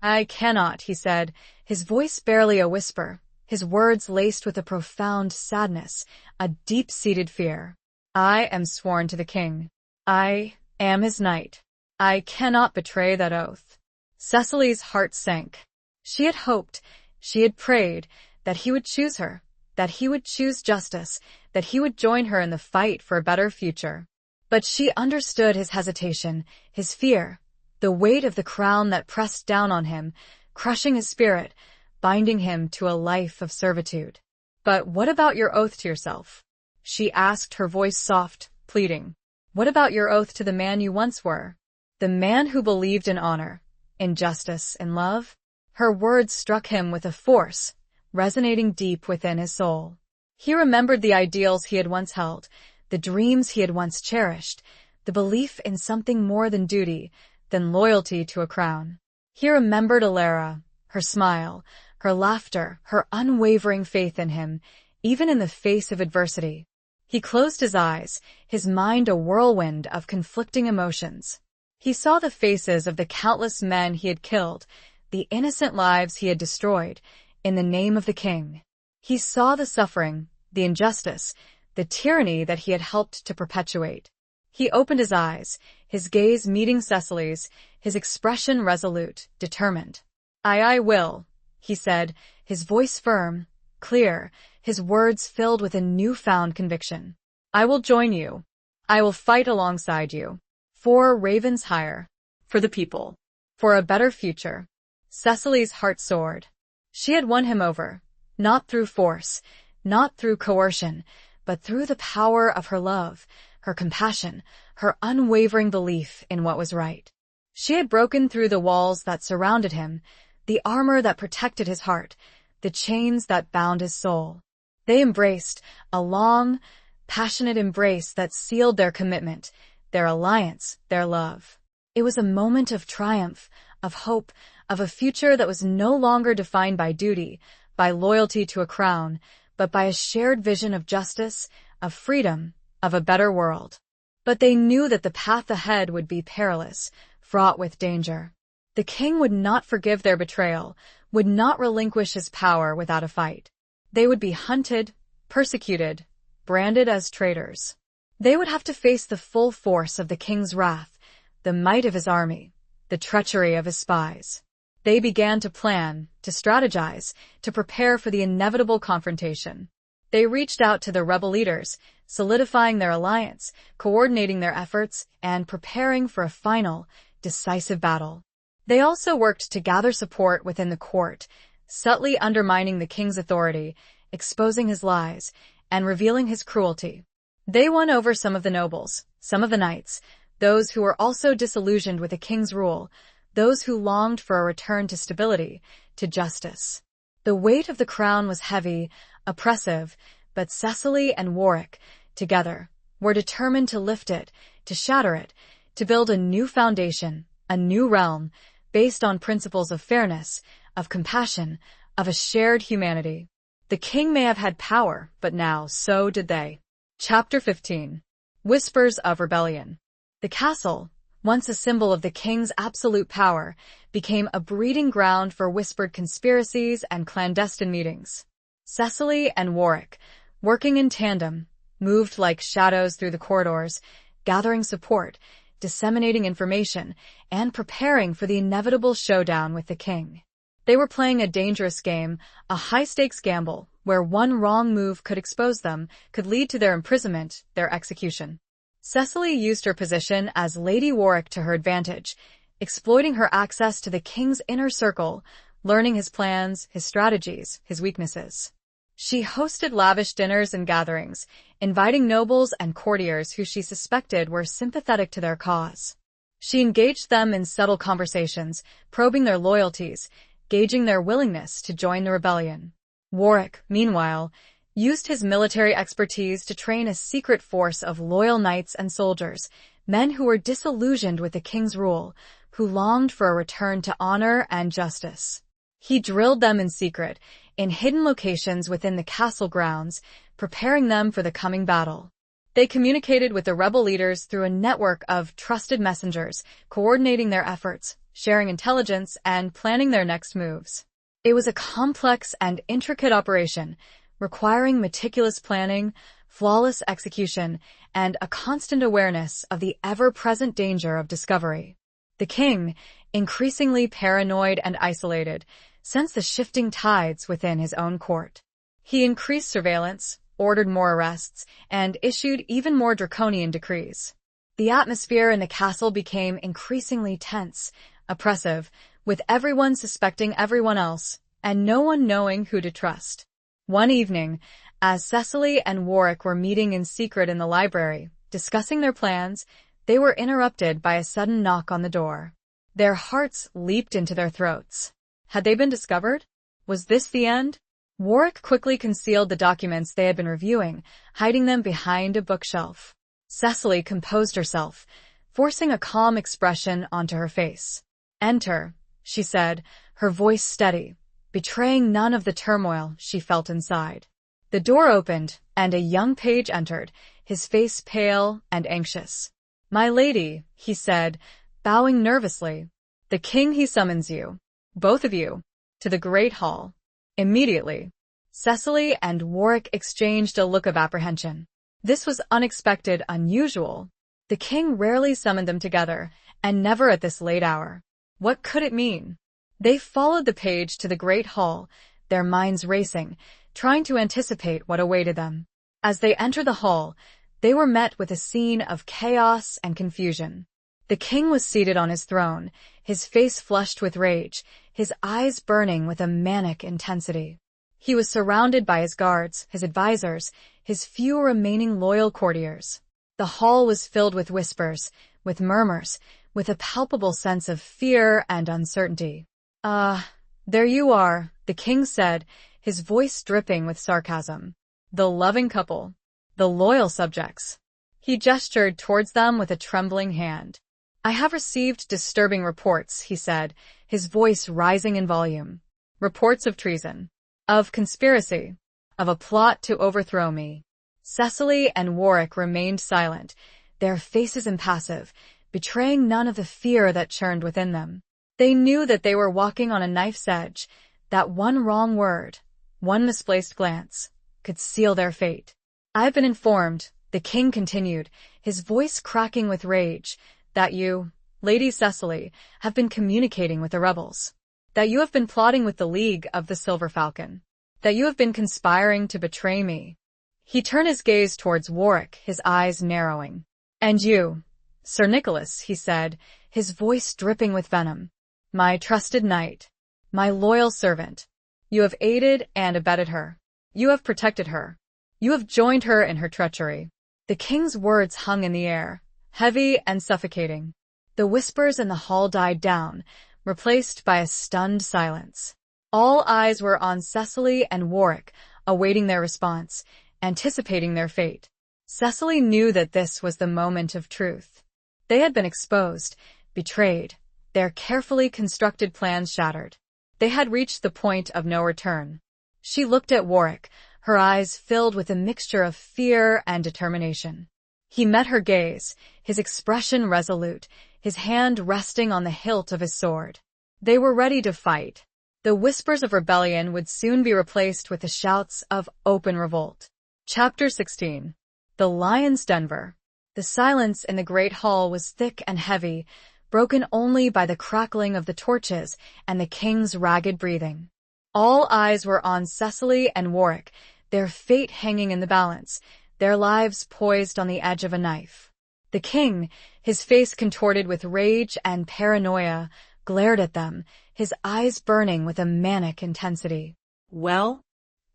"I cannot," he said, his voice barely a whisper, his words laced with a profound sadness, a deep-seated fear. "I am sworn to the king. I am his knight. I cannot betray that oath." Cecily's heart sank. She had hoped, she had prayed, that he would choose her, that he would choose justice, that he would join her in the fight for a better future. But she understood his hesitation, his fear, the weight of the crown that pressed down on him, crushing his spirit, binding him to a life of servitude. "But what about your oath to yourself?" she asked, her voice soft, pleading. "What about your oath to the man you once were? The man who believed in honor, in justice, in love?" Her words struck him with a force, resonating deep within his soul. He remembered the ideals he had once held, the dreams he had once cherished, the belief in something more than duty, than loyalty to a crown. He remembered Alara, her smile, her laughter, her unwavering faith in him, even in the face of adversity. He closed his eyes, his mind a whirlwind of conflicting emotions. He saw the faces of the countless men he had killed, the innocent lives he had destroyed, in the name of the king. He saw the suffering, the injustice, the tyranny that he had helped to perpetuate. He opened his eyes, his gaze meeting Cecily's, his expression resolute, determined. I will," he said, his voice firm, clear, his words filled with a newfound conviction. "I will join you. I will fight alongside you. For Ravens Hire. For the people. For a better future." Cecily's heart soared. She had won him over, not through force, not through coercion, but through the power of her love, her compassion, her unwavering belief in what was right. She had broken through the walls that surrounded him, the armor that protected his heart, the chains that bound his soul. They embraced, a long, passionate embrace that sealed their commitment, their alliance, their love. It was a moment of triumph, of hope, of a future that was no longer defined by duty, by loyalty to a crown, but by a shared vision of justice, of freedom, of a better world. But they knew that the path ahead would be perilous, fraught with danger. The king would not forgive their betrayal, would not relinquish his power without a fight. They would be hunted, persecuted, branded as traitors. They would have to face the full force of the king's wrath, the might of his army, the treachery of his spies. They began to plan, to strategize, to prepare for the inevitable confrontation. They reached out to the rebel leaders, solidifying their alliance, coordinating their efforts, and preparing for a final, decisive battle. They also worked to gather support within the court, subtly undermining the king's authority, exposing his lies, and revealing his cruelty. They won over some of the nobles, some of the knights, those who were also disillusioned with the king's rule, those who longed for a return to stability, to justice. The weight of the crown was heavy, oppressive, but Cecily and Warwick, together, were determined to lift it, to shatter it, to build a new foundation, a new realm, based on principles of fairness, of compassion, of a shared humanity. The king may have had power, but now so did they. Chapter 15. Whispers of Rebellion. The castle, once a symbol of the king's absolute power, became a breeding ground for whispered conspiracies and clandestine meetings. Cecily and Warwick, working in tandem, moved like shadows through the corridors, gathering support, disseminating information, and preparing for the inevitable showdown with the king. They were playing a dangerous game, a high-stakes gamble, where one wrong move could expose them, could lead to their imprisonment, their execution. Cecily used her position as Lady Warwick to her advantage, exploiting her access to the king's inner circle, learning his plans, his strategies, his weaknesses. She hosted lavish dinners and gatherings, inviting nobles and courtiers who she suspected were sympathetic to their cause. She engaged them in subtle conversations, probing their loyalties, gauging their willingness to join the rebellion. Warwick, meanwhile, used his military expertise to train a secret force of loyal knights and soldiers, men who were disillusioned with the king's rule, who longed for a return to honor and justice. He drilled them in secret, in hidden locations within the castle grounds, preparing them for the coming battle. They communicated with the rebel leaders through a network of trusted messengers, coordinating their efforts, sharing intelligence, and planning their next moves. It was a complex and intricate operation, requiring meticulous planning, flawless execution, and a constant awareness of the ever-present danger of discovery. The king, increasingly paranoid and isolated, sensed the shifting tides within his own court. He increased surveillance, ordered more arrests, and issued even more draconian decrees. The atmosphere in the castle became increasingly tense, oppressive, with everyone suspecting everyone else, and no one knowing who to trust. One evening, as Cecily and Warwick were meeting in secret in the library, discussing their plans, they were interrupted by a sudden knock on the door. Their hearts leaped into their throats. Had they been discovered? Was this the end? Warwick quickly concealed the documents they had been reviewing, hiding them behind a bookshelf. Cecily composed herself, forcing a calm expression onto her face. "Enter," she said, her voice steady, betraying none of the turmoil she felt inside. The door opened, and a young page entered, his face pale and anxious. "My lady," he said, bowing nervously, "the king he summons you. Both of you. To the great hall. Immediately." Cecily and Warwick exchanged a look of apprehension. This was unexpected, unusual. The king rarely summoned them together, and never at this late hour. What could it mean? They followed the page to the great hall, their minds racing, trying to anticipate what awaited them. As they entered the hall, they were met with a scene of chaos and confusion. The king was seated on his throne, his face flushed with rage, his eyes burning with a manic intensity. He was surrounded by his guards, his advisors, his few remaining loyal courtiers. The hall was filled with whispers, with murmurs, with a palpable sense of fear and uncertainty. There you are," the king said, his voice dripping with sarcasm. "The loving couple. The loyal subjects." He gestured towards them with a trembling hand. "I have received disturbing reports," he said, his voice rising in volume. "Reports of treason, of conspiracy, of a plot to overthrow me." Cecily and Warwick remained silent, their faces impassive, betraying none of the fear that churned within them. They knew that they were walking on a knife's edge, that one wrong word, one misplaced glance, could seal their fate. "I've been informed," the king continued, his voice cracking with rage, "that you, Lady Cecily, have been communicating with the rebels. That you have been plotting with the League of the Silver Falcon. That you have been conspiring to betray me." He turned his gaze towards Warwick, his eyes narrowing. "And you, Sir Nicholas," he said, his voice dripping with venom. "My trusted knight, my loyal servant. You have aided and abetted her. You have protected her. You have joined her in her treachery." The king's words hung in the air, heavy and suffocating. The whispers in the hall died down, replaced by a stunned silence. All eyes were on Cecily and Warwick, awaiting their response, anticipating their fate. Cecily knew that this was the moment of truth. They had been exposed, betrayed, their carefully constructed plans shattered. They had reached the point of no return. She looked at Warwick, her eyes filled with a mixture of fear and determination. He met her gaze, his expression resolute, his hand resting on the hilt of his sword. They were ready to fight. The whispers of rebellion would soon be replaced with the shouts of open revolt. Chapter 16. The Lion's Denver. The silence in the great hall was thick and heavy, broken only by the crackling of the torches and the king's ragged breathing. All eyes were on Cecily and Warwick, their fate hanging in the balance, their lives poised on the edge of a knife. The king, his face contorted with rage and paranoia, glared at them, his eyes burning with a manic intensity. "Well?"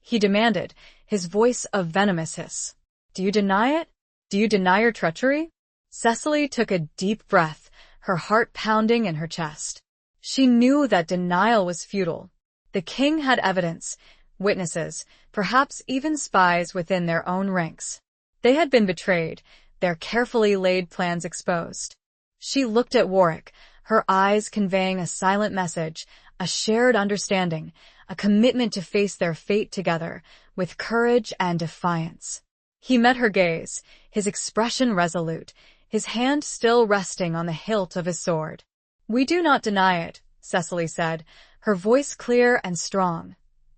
he demanded, his voice a venomous hiss. Do you deny it? Do you deny your treachery? Cecily took a deep breath, her heart pounding in her chest. She knew that denial was futile. The king had evidence, witnesses, perhaps even spies within their own ranks. They had been betrayed, their carefully laid plans exposed. She looked at Warwick, her eyes conveying a silent message, a shared understanding, a commitment to face their fate together, with courage and defiance. He met her gaze, his expression resolute, his hand still resting on the hilt of his sword. We do not deny it, Cecily said, her voice clear and strong,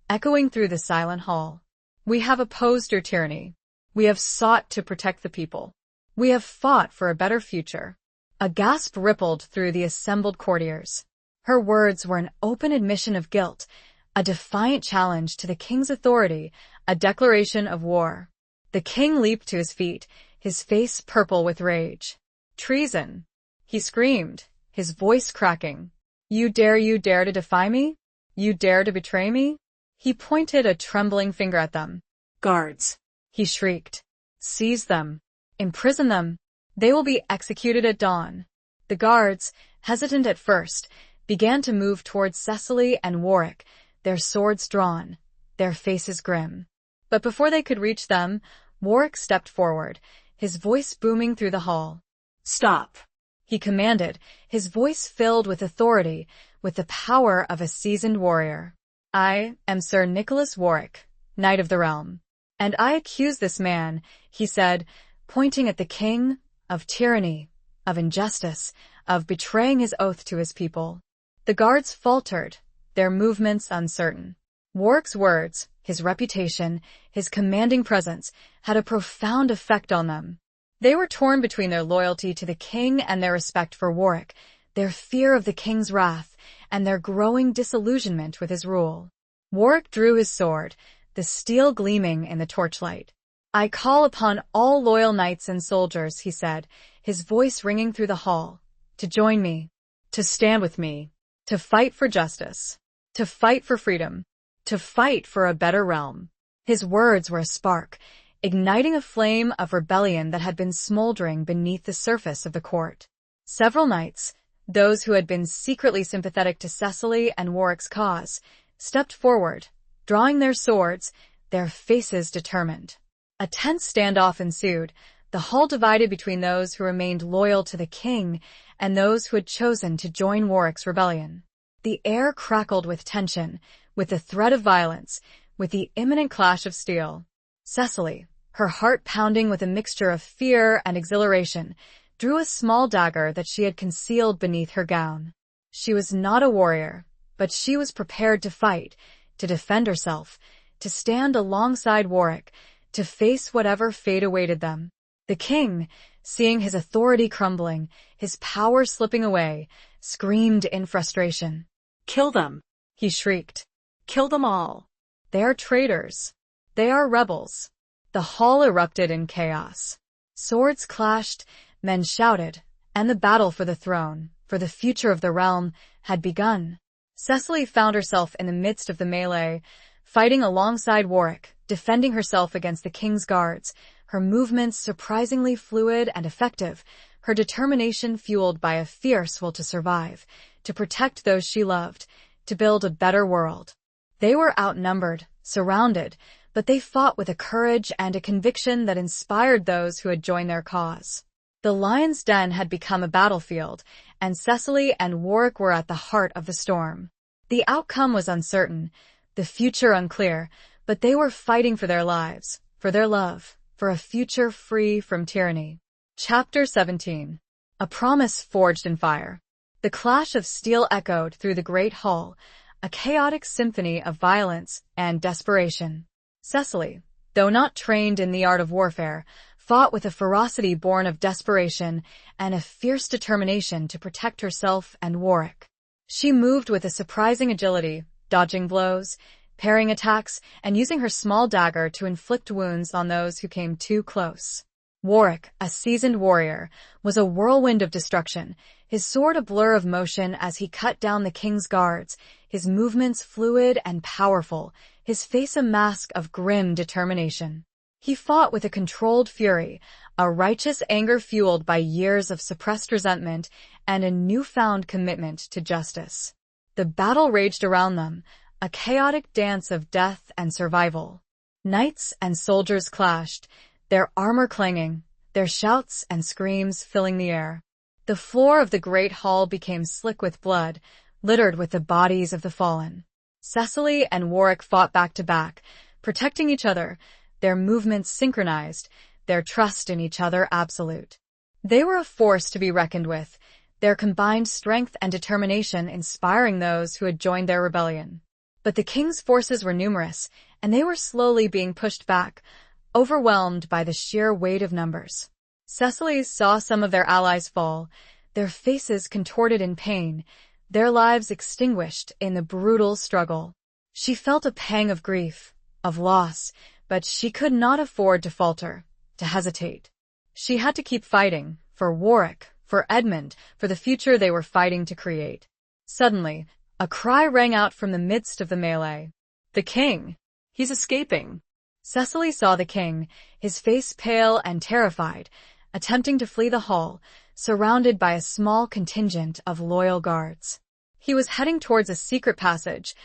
echoing through the silent hall. We have opposed your tyranny. We have sought to protect the people. We have fought for a better future. A gasp rippled through the assembled courtiers. Her words were an open admission of guilt, a defiant challenge to the king's authority, a declaration of war. The king leaped to his feet, his face purple with rage. Treason! He screamed, his voice cracking. You dare to defy me? You dare to betray me? He pointed a trembling finger at them. Guards! He shrieked. Seize them. Imprison them. They will be executed at dawn. The guards, hesitant at first, began to move towards Cecily and Warwick, their swords drawn, their faces grim. But before they could reach them, Warwick stepped forward, his voice booming through the hall. Stop! He commanded, his voice filled with authority, with the power of a seasoned warrior. I am Sir Nicholas Warwick, Knight of the Realm. And I accuse this man, he said, pointing at the king, of tyranny, of injustice, of betraying his oath to his people. The guards faltered, their movements uncertain. Warwick's words, his reputation, his commanding presence, had a profound effect on them. They were torn between their loyalty to the king and their respect for Warwick, their fear of the king's wrath, and their growing disillusionment with his rule. Warwick drew his sword, the steel gleaming in the torchlight. I call upon all loyal knights and soldiers, he said, his voice ringing through the hall, to join me, to stand with me, to fight for justice, to fight for freedom, to fight for a better realm. His words were a spark, igniting a flame of rebellion that had been smoldering beneath the surface of the court. Several knights, those who had been secretly sympathetic to Cecily and Warwick's cause, stepped forward, drawing their swords, their faces determined. A tense standoff ensued, the hall divided between those who remained loyal to the king and those who had chosen to join Warwick's rebellion. The air crackled with tension, with the threat of violence, with the imminent clash of steel. Cecily, her heart pounding with a mixture of fear and exhilaration, drew a small dagger that she had concealed beneath her gown. She was not a warrior, but she was prepared to fight, to defend herself, to stand alongside Warwick, to face whatever fate awaited them. The king, seeing his authority crumbling, his power slipping away, screamed in frustration. Kill them! He shrieked. Kill them all! They are traitors. They are rebels. The hall erupted in chaos. Swords clashed, men shouted, and the battle for the throne, for the future of the realm, had begun. Cecily found herself in the midst of the melee, fighting alongside Warwick, defending herself against the king's guards, her movements surprisingly fluid and effective, her determination fueled by a fierce will to survive, to protect those she loved, to build a better world. They were outnumbered, surrounded, but they fought with a courage and a conviction that inspired those who had joined their cause. The lion's den had become a battlefield, and Cecily and Warwick were at the heart of the storm. The outcome was uncertain, the future unclear, but they were fighting for their lives, for their love, for a future free from tyranny. Chapter 17. A Promise Forged in Fire. The clash of steel echoed through the great hall, a chaotic symphony of violence and desperation. Cecily, though not trained in the art of warfare, fought with a ferocity born of desperation and a fierce determination to protect herself and Warwick. She moved with a surprising agility, dodging blows, parrying attacks, and using her small dagger to inflict wounds on those who came too close. Warwick, a seasoned warrior, was a whirlwind of destruction, his sword a blur of motion as he cut down the king's guards, his movements fluid and powerful, his face a mask of grim determination. He fought with a controlled fury, a righteous anger fueled by years of suppressed resentment and a newfound commitment to justice. The battle raged around them, a chaotic dance of death and survival. Knights and soldiers clashed, their armor clanging, their shouts and screams filling the air. The floor of the great hall became slick with blood, littered with the bodies of the fallen. Cecily and Warwick fought back to back, protecting each other, their movements synchronized, their trust in each other absolute. They were a force to be reckoned with, their combined strength and determination inspiring those who had joined their rebellion. But the king's forces were numerous, and they were slowly being pushed back, overwhelmed by the sheer weight of numbers. Cecily saw some of their allies fall, their faces contorted in pain, their lives extinguished in the brutal struggle. She felt a pang of grief, of loss, but she could not afford to falter, to hesitate. She had to keep fighting, for Warwick, for Edmund, for the future they were fighting to create. Suddenly, a cry rang out from the midst of the melee. "The king! He's escaping!" Cecily saw the king, his face pale and terrified, attempting to flee the hall, surrounded by a small contingent of loyal guards. He was heading towards a secret passage,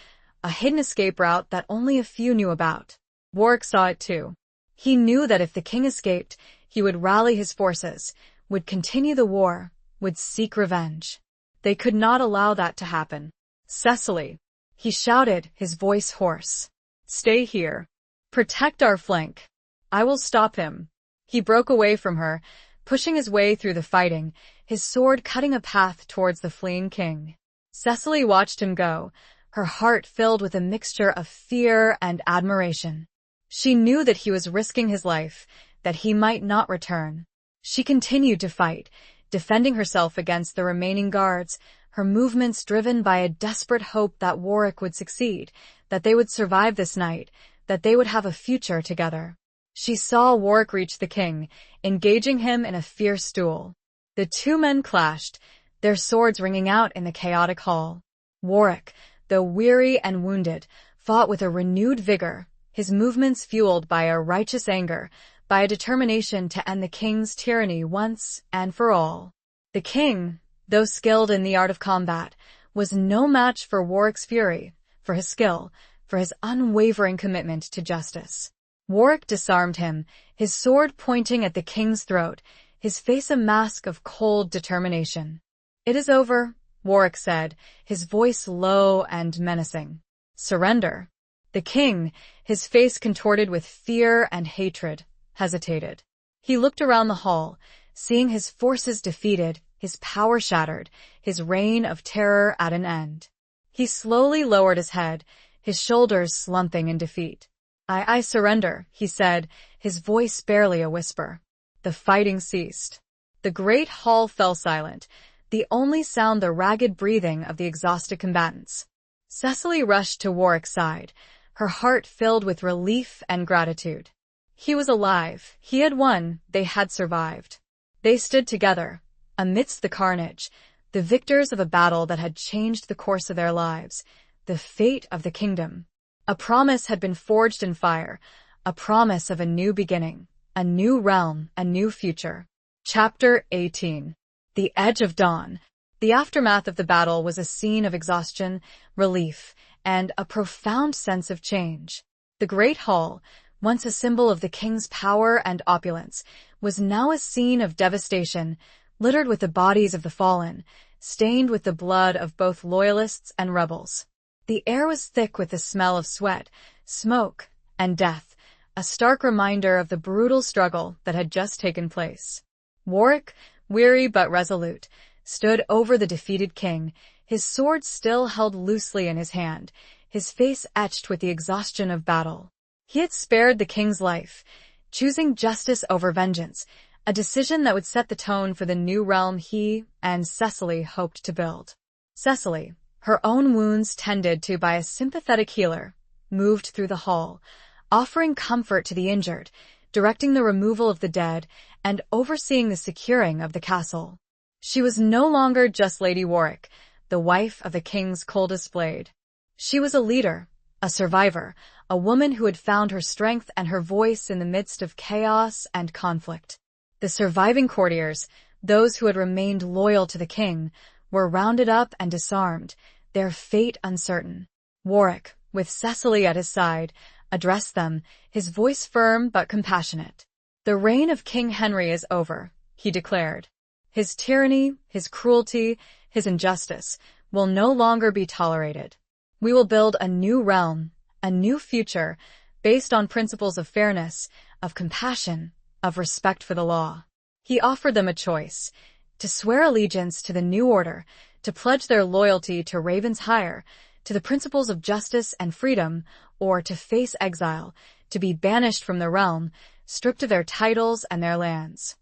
a hidden escape route that only a few knew about. Warwick saw it too. He knew that if the king escaped, he would rally his forces, would continue the war, would seek revenge. They could not allow that to happen. "Cecily," he shouted, his voice hoarse. "Stay here. Protect our flank. I will stop him." He broke away from her, pushing his way through the fighting, his sword cutting a path towards the fleeing king. Cecily watched him go, her heart filled with a mixture of fear and admiration. She knew that he was risking his life, that he might not return. She continued to fight, defending herself against the remaining guards, her movements driven by a desperate hope that Warwick would succeed, that they would survive this night, that they would have a future together. She saw Warwick reach the king, engaging him in a fierce duel. The two men clashed, their swords ringing out in the chaotic hall. Warwick, though weary and wounded, fought with a renewed vigor, his movements fueled by a righteous anger, by a determination to end the king's tyranny once and for all. The king, though skilled in the art of combat, was no match for Warwick's fury, for his skill, for his unwavering commitment to justice. Warwick disarmed him, his sword pointing at the king's throat, his face a mask of cold determination. "It is over," Warwick said, his voice low and menacing. "Surrender." The king, his face contorted with fear and hatred, hesitated. He looked around the hall, seeing his forces defeated, his power shattered, his reign of terror at an end. He slowly lowered his head, his shoulders slumping in defeat. I surrender," he said, his voice barely a whisper. The fighting ceased. The great hall fell silent, the only sound the ragged breathing of the exhausted combatants. Cecily rushed to Warwick's side, her heart filled with relief and gratitude. He was alive, he had won, they had survived. They stood together, amidst the carnage, the victors of a battle that had changed the course of their lives, the fate of the kingdom. A promise had been forged in fire, a promise of a new beginning, a new realm, a new future. Chapter 18. The Edge of Dawn. The aftermath of the battle was a scene of exhaustion, relief, and a profound sense of change. The great hall, once a symbol of the king's power and opulence, was now a scene of devastation, littered with the bodies of the fallen, stained with the blood of both loyalists and rebels. The air was thick with the smell of sweat, smoke, and death, a stark reminder of the brutal struggle that had just taken place. Warwick, weary but resolute, stood over the defeated king, his sword still held loosely in his hand, his face etched with the exhaustion of battle. He had spared the king's life, choosing justice over vengeance, a decision that would set the tone for the new realm he and Cecily hoped to build. Cecily, her own wounds tended to by a sympathetic healer, moved through the hall, offering comfort to the injured, directing the removal of the dead, and overseeing the securing of the castle. She was no longer just Lady Warwick, the wife of the king's coldest blade. She was a leader, a survivor, a woman who had found her strength and her voice in the midst of chaos and conflict. The surviving courtiers, those who had remained loyal to the king, were rounded up and disarmed, their fate uncertain. Warwick, with Cecily at his side, addressed them, his voice firm but compassionate. "The reign of King Henry is over," he declared. "His tyranny, his cruelty, his injustice will no longer be tolerated. We will build a new realm, a new future, based on principles of fairness, of compassion, of respect for the law." He offered them a choice: to swear allegiance to the new order, to pledge their loyalty to Ravensshire, to the principles of justice and freedom, or to face exile, to be banished from the realm, stripped of their titles and their lands.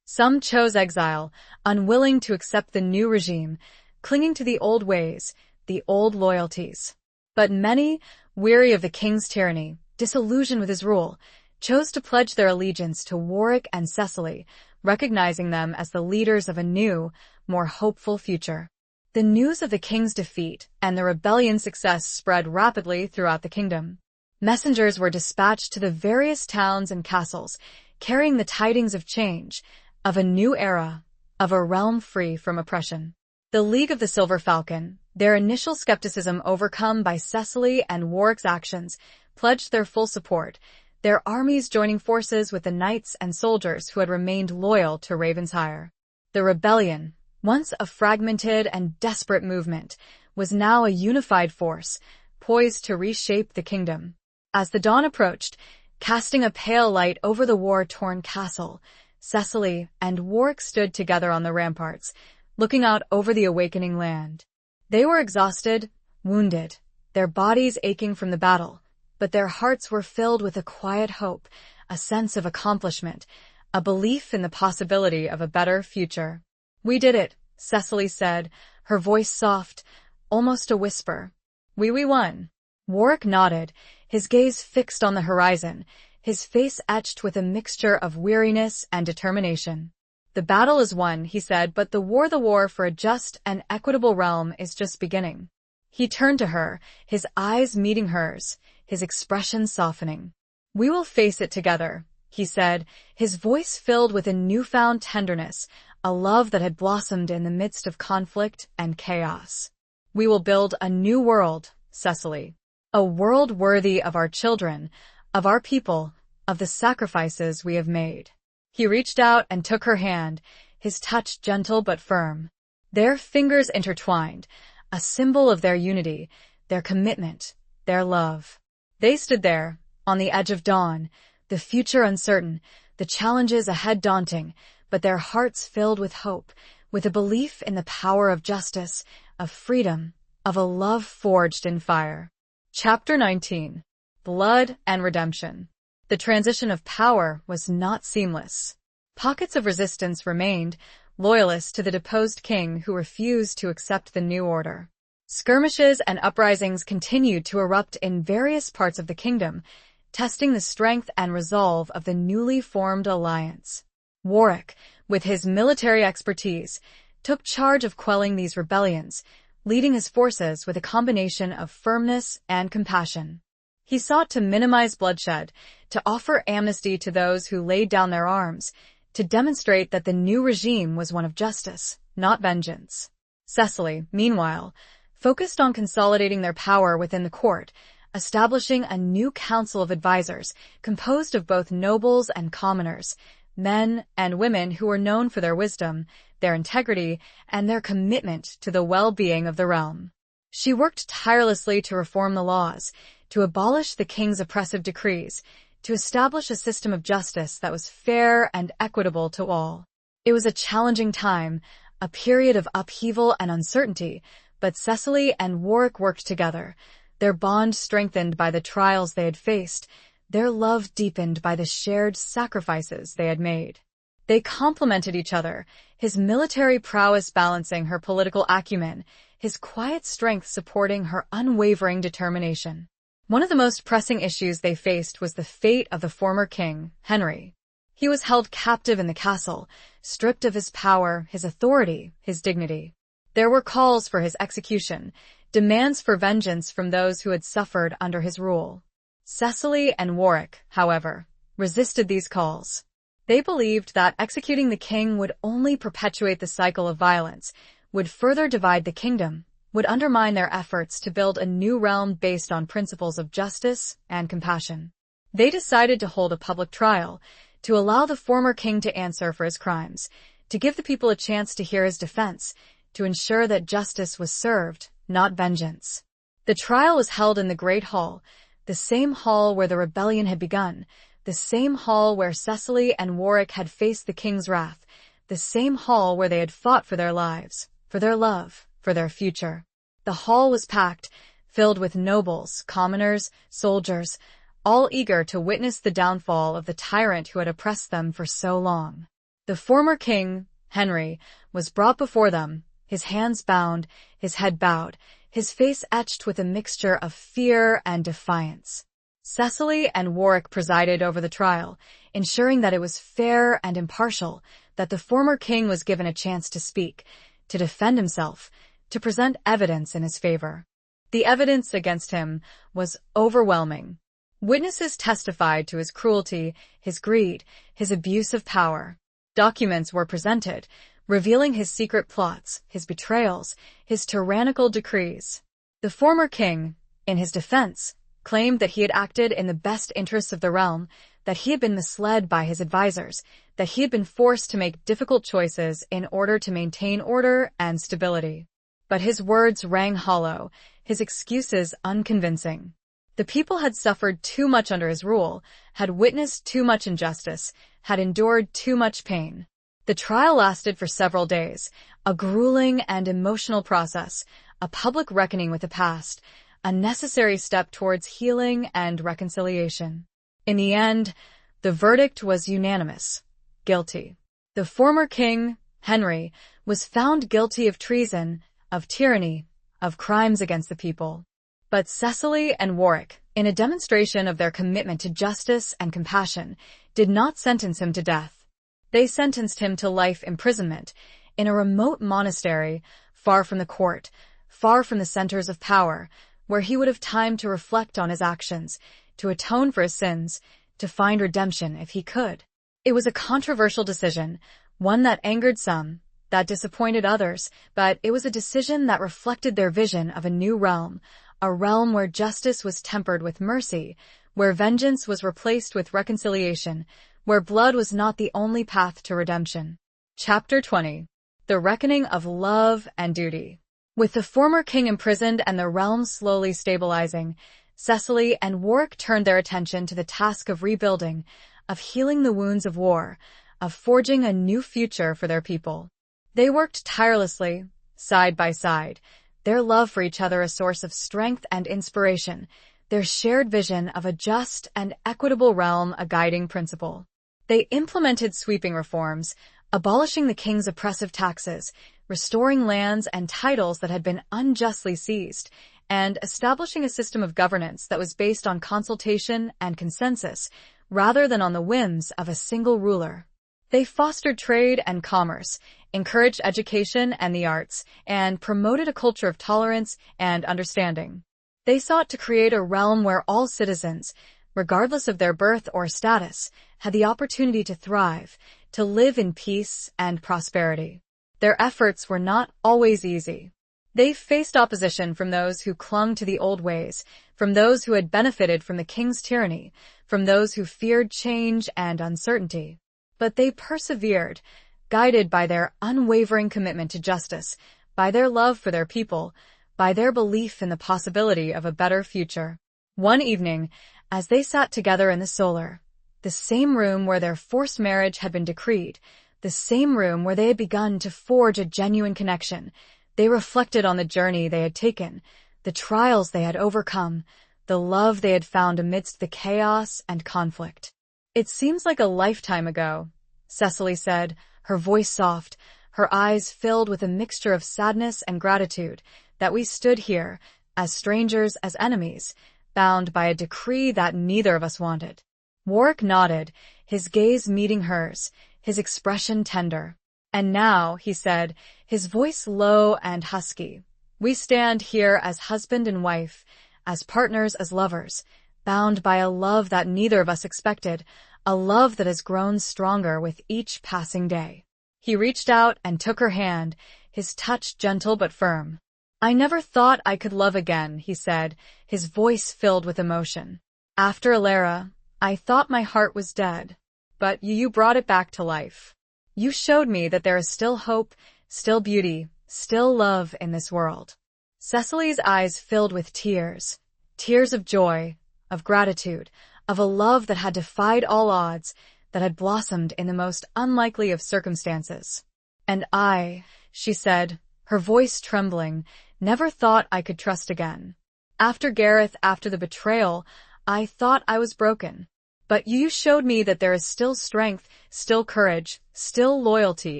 Some chose exile, unwilling to accept the new regime, clinging to the old ways, the old loyalties. But many, weary of the king's tyranny, disillusioned with his rule, chose to pledge their allegiance to Warwick and Cecily, recognizing them as the leaders of a new, more hopeful future. The news of the king's defeat and the rebellion's success spread rapidly throughout the kingdom. Messengers were dispatched to the various towns and castles, carrying the tidings of change, of a new era, of a realm free from oppression. The League of the Silver Falcon, their initial skepticism overcome by Cecily and Warwick's actions, pledged their full support, their armies joining forces with the knights and soldiers who had remained loyal to Ravensshire. The rebellion, once a fragmented and desperate movement, was now a unified force, poised to reshape the kingdom. As the dawn approached, casting a pale light over the war-torn castle, Cecily and Warwick stood together on the ramparts, looking out over the awakening land. They were exhausted, wounded, their bodies aching from the battle, but their hearts were filled with a quiet hope, a sense of accomplishment, a belief in the possibility of a better future. "We did it," Cecily said, her voice soft, almost a whisper. We won." Warwick nodded, his gaze fixed on the horizon, his face etched with a mixture of weariness and determination. "The battle is won," he said, "but the war for a just and equitable realm is just beginning." He turned to her, his eyes meeting hers, his expression softening. "We will face it together," he said, his voice filled with a newfound tenderness, a love that had blossomed in the midst of conflict and chaos. "We will build a new world, Cecily. A world worthy of our children, of our people, of the sacrifices we have made." He reached out and took her hand, his touch gentle but firm. Their fingers intertwined, a symbol of their unity, their commitment, their love. They stood there, on the edge of dawn, the future uncertain, the challenges ahead daunting, but their hearts filled with hope, with a belief in the power of justice, of freedom, of a love forged in fire. Chapter 19. Blood and Redemption. The transition of power was not seamless. Pockets of resistance remained, loyalists to the deposed king who refused to accept the new order. Skirmishes and uprisings continued to erupt in various parts of the kingdom, testing the strength and resolve of the newly formed alliance. Warwick, with his military expertise, took charge of quelling these rebellions, leading his forces with a combination of firmness and compassion. He sought to minimize bloodshed, to offer amnesty to those who laid down their arms, to demonstrate that the new regime was one of justice, not vengeance. Cecily, meanwhile, focused on consolidating their power within the court, establishing a new council of advisors composed of both nobles and commoners, men and women who were known for their wisdom, their integrity, and their commitment to the well-being of the realm. She worked tirelessly to reform the laws, to abolish the king's oppressive decrees, to establish a system of justice that was fair and equitable to all. It was a challenging time, a period of upheaval and uncertainty, but Cecily and Warwick worked together, their bond strengthened by the trials they had faced, their love deepened by the shared sacrifices they had made. They complemented each other, his military prowess balancing her political acumen, his quiet strength supporting her unwavering determination. One of the most pressing issues they faced was the fate of the former king, Henry. He was held captive in the castle, stripped of his power, his authority, his dignity. There were calls for his execution, demands for vengeance from those who had suffered under his rule. Cecily and Warwick, however, resisted these calls. They believed that executing the king would only perpetuate the cycle of violence, would further divide the kingdom, would undermine their efforts to build a new realm based on principles of justice and compassion. They decided to hold a public trial, to allow the former king to answer for his crimes, to give the people a chance to hear his defense, to ensure that justice was served, not vengeance. The trial was held in the Great Hall, the same hall where the rebellion had begun, the same hall where Cecily and Warwick had faced the king's wrath, the same hall where they had fought for their lives, for their love, for their future. The hall was packed, filled with nobles, commoners, soldiers, all eager to witness the downfall of the tyrant who had oppressed them for so long. The former king, Henry, was brought before them, his hands bound, his head bowed, his face etched with a mixture of fear and defiance. Cecily and Warwick presided over the trial, ensuring that it was fair and impartial, that the former king was given a chance to speak, to defend himself, to present evidence in his favor. The evidence against him was overwhelming. Witnesses testified to his cruelty, his greed, his abuse of power. Documents were presented, revealing his secret plots, his betrayals, his tyrannical decrees. The former king, in his defense, claimed that he had acted in the best interests of the realm, that he had been misled by his advisors, that he had been forced to make difficult choices in order to maintain order and stability. But his words rang hollow, his excuses unconvincing. The people had suffered too much under his rule, had witnessed too much injustice, had endured too much pain. The trial lasted for several days, a grueling and emotional process, a public reckoning with the past, a necessary step towards healing and reconciliation. In the end, the verdict was unanimous: guilty. The former king, Henry, was found guilty of treason, of tyranny, of crimes against the people. But Cecily and Warwick, in a demonstration of their commitment to justice and compassion, did not sentence him to death. They sentenced him to life imprisonment in a remote monastery, far from the court, far from the centers of power, where he would have time to reflect on his actions, to atone for his sins, to find redemption if he could. It was a controversial decision, one that angered some, that disappointed others, but it was a decision that reflected their vision of a new realm, a realm where justice was tempered with mercy, where vengeance was replaced with reconciliation, where blood was not the only path to redemption. Chapter 20. The Reckoning of Love and Duty. With the former king imprisoned and the realm slowly stabilizing, Cecily and Warwick turned their attention to the task of rebuilding, of healing the wounds of war, of forging a new future for their people. They worked tirelessly, side by side, their love for each other a source of strength and inspiration, their shared vision of a just and equitable realm a guiding principle. They implemented sweeping reforms, abolishing the king's oppressive taxes, restoring lands and titles that had been unjustly seized, and establishing a system of governance that was based on consultation and consensus, rather than on the whims of a single ruler. They fostered trade and commerce, encouraged education and the arts, and promoted a culture of tolerance and understanding. They sought to create a realm where all citizens, regardless of their birth or status, had the opportunity to thrive, to live in peace and prosperity. Their efforts were not always easy. They faced opposition from those who clung to the old ways, from those who had benefited from the king's tyranny, from those who feared change and uncertainty. But they persevered, guided by their unwavering commitment to justice, by their love for their people, by their belief in the possibility of a better future. One evening, as they sat together in the solar, the same room where their forced marriage had been decreed, the same room where they had begun to forge a genuine connection, they reflected on the journey they had taken, the trials they had overcome, the love they had found amidst the chaos and conflict. "It seems like a lifetime ago," Cecily said, her voice soft, her eyes filled with a mixture of sadness and gratitude, "that we stood here, as strangers, as enemies, bound by a decree that neither of us wanted." Warwick nodded, his gaze meeting hers, his expression tender. "And now," he said, his voice low and husky, We stand here as husband and wife, as partners, as lovers, bound by a love that neither of us expected, a love that has grown stronger with each passing day. He reached out and took her hand, his touch gentle but firm. I never thought I could love again, he said, his voice filled with emotion. After Alara, I thought my heart was dead. But you brought it back to life. You showed me that there is still hope, still beauty, still love in this world. Cecily's eyes filled with tears, tears of joy, of gratitude, of a love that had defied all odds, that had blossomed in the most unlikely of circumstances. And I, she said, her voice trembling, never thought I could trust again. After Gareth, after the betrayal, I thought I was broken. But you showed me that there is still strength, still courage, still loyalty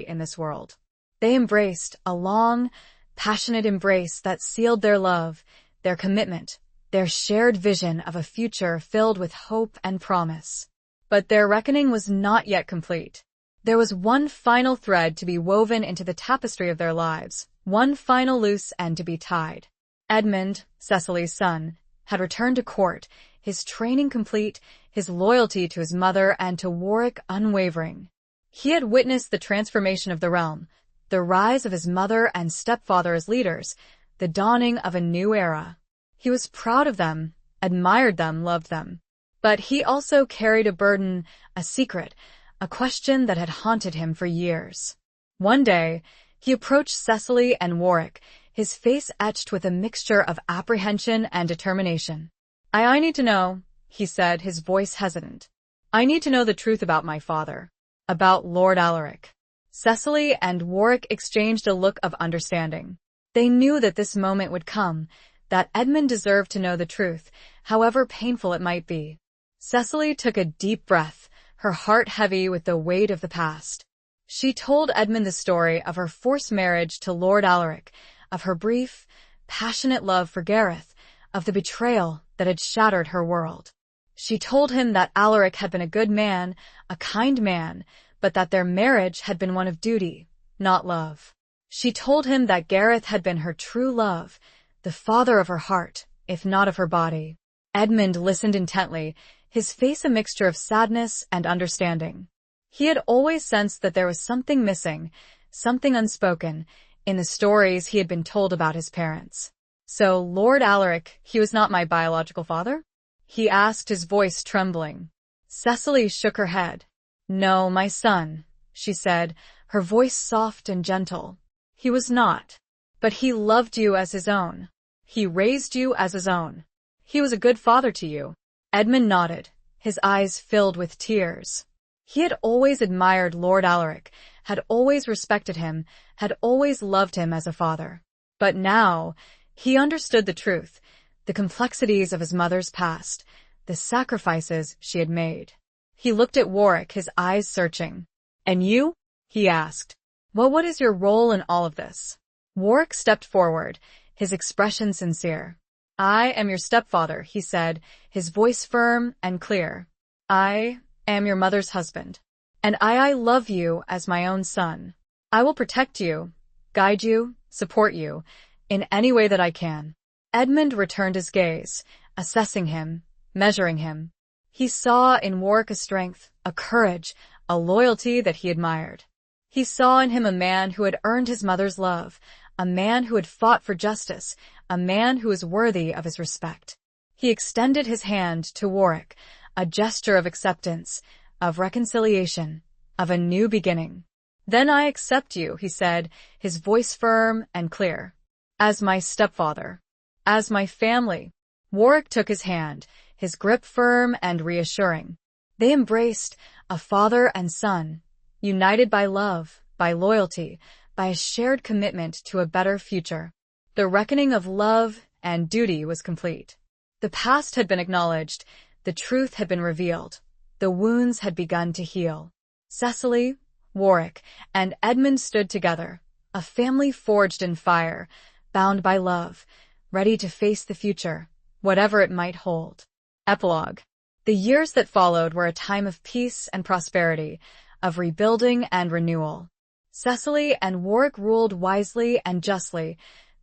in this world. They embraced, a long, passionate embrace that sealed their love, their commitment, their shared vision of a future filled with hope and promise. But their reckoning was not yet complete. There was one final thread to be woven into the tapestry of their lives, one final loose end to be tied. Edmund, Cecily's son, had returned to court, his training complete, his loyalty to his mother and to Warwick unwavering. He had witnessed the transformation of the realm, the rise of his mother and stepfather as leaders, the dawning of a new era. He was proud of them, admired them, loved them. But he also carried a burden, a secret, a question that had haunted him for years. One day, he approached Cecily and Warwick, his face etched with a mixture of apprehension and determination. I need to know, he said, his voice hesitant. I need to know the truth about my father, about Lord Alaric. Cecily and Warwick exchanged a look of understanding. They knew that this moment would come, that Edmund deserved to know the truth, however painful it might be. Cecily took a deep breath, her heart heavy with the weight of the past. She told Edmund the story of her forced marriage to Lord Alaric, of her brief, passionate love for Gareth, of the betrayal that had shattered her world. She told him that Alaric had been a good man, a kind man, but that their marriage had been one of duty, not love. She told him that Gareth had been her true love, the father of her heart, if not of her body. Edmund listened intently, his face a mixture of sadness and understanding. He had always sensed that there was something missing, something unspoken, in the stories he had been told about his parents. So, Lord Alaric, he was not my biological father? He asked, his voice trembling. Cecily shook her head. No, my son, she said, her voice soft and gentle. He was not. But he loved you as his own. He raised you as his own. He was a good father to you. Edmund nodded, his eyes filled with tears. He had always admired Lord Alaric, had always respected him, had always loved him as a father. But now, he understood the truth, the complexities of his mother's past, the sacrifices she had made. He looked at Warwick, his eyes searching. And you? He asked. What is your role in all of this? Warwick stepped forward, his expression sincere. I am your stepfather, he said, his voice firm and clear. I am your mother's husband. And I love you as my own son. I will protect you, guide you, support you, in any way that I can. Edmund returned his gaze, assessing him, measuring him. He saw in Warwick a strength, a courage, a loyalty that he admired. He saw in him a man who had earned his mother's love, a man who had fought for justice, a man who was worthy of his respect. He extended his hand to Warwick, a gesture of acceptance, of reconciliation, of a new beginning. Then I accept you, he said, his voice firm and clear. As my stepfather. As my family. Warwick took his hand, his grip firm and reassuring. They embraced, a father and son, united by love, by loyalty, by a shared commitment to a better future. The reckoning of love and duty was complete. The past had been acknowledged, the truth had been revealed, the wounds had begun to heal. Cecily, Warwick, and Edmund stood together, a family forged in fire, bound by love, ready to face the future, whatever it might hold. Epilogue. The years that followed were a time of peace and prosperity, of rebuilding and renewal. Cecily and Warwick ruled wisely and justly,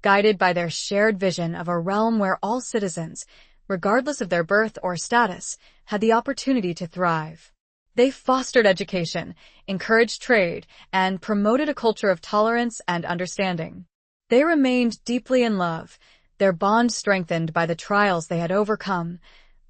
guided by their shared vision of a realm where all citizens, regardless of their birth or status, had the opportunity to thrive. They fostered education, encouraged trade, and promoted a culture of tolerance and understanding. They remained deeply in love, their bond strengthened by the trials they had overcome,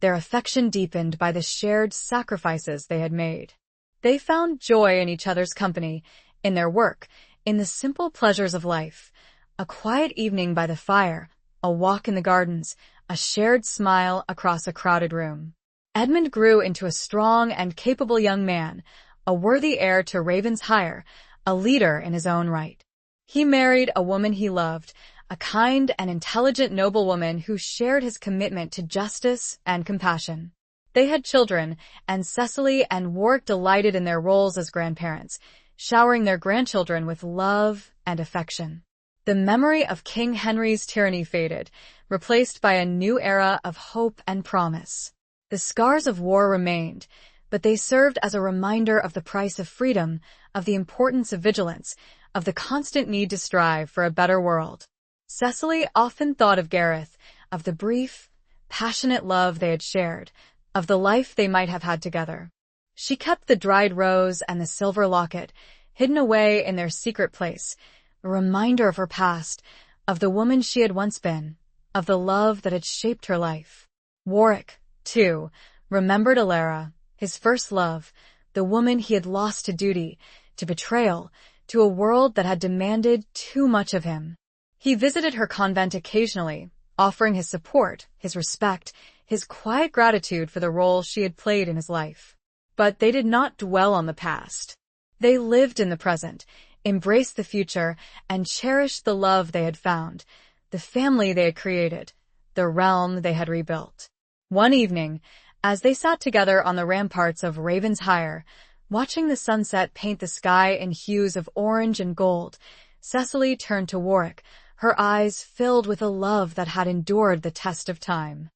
their affection deepened by the shared sacrifices they had made. They found joy in each other's company, in their work, in the simple pleasures of life. A quiet evening by the fire, a walk in the gardens, a shared smile across a crowded room. Edmund grew into a strong and capable young man, a worthy heir to Ravensshire, a leader in his own right. He married a woman he loved, a kind and intelligent noblewoman who shared his commitment to justice and compassion. They had children, and Cecily and Warwick delighted in their roles as grandparents, showering their grandchildren with love and affection. The memory of King Henry's tyranny faded, replaced by a new era of hope and promise. The scars of war remained, but they served as a reminder of the price of freedom, of the importance of vigilance, of the constant need to strive for a better world. Cecily often thought of Gareth, of the brief, passionate love they had shared, of the life they might have had together. She kept the dried rose and the silver locket, hidden away in their secret place, a reminder of her past, of the woman she had once been, of the love that had shaped her life. Warwick, too, remembered Alara, his first love, the woman he had lost to duty, to betrayal, to a world that had demanded too much of him. He visited her convent occasionally, offering his support, his respect, his quiet gratitude for the role she had played in his life. But they did not dwell on the past. They lived in the present, embraced the future, and cherished the love they had found, the family they had created, the realm they had rebuilt. One evening, as they sat together on the ramparts of Ravensshire, watching the sunset paint the sky in hues of orange and gold, Cecily turned to Warwick, her eyes filled with a love that had endured the test of time.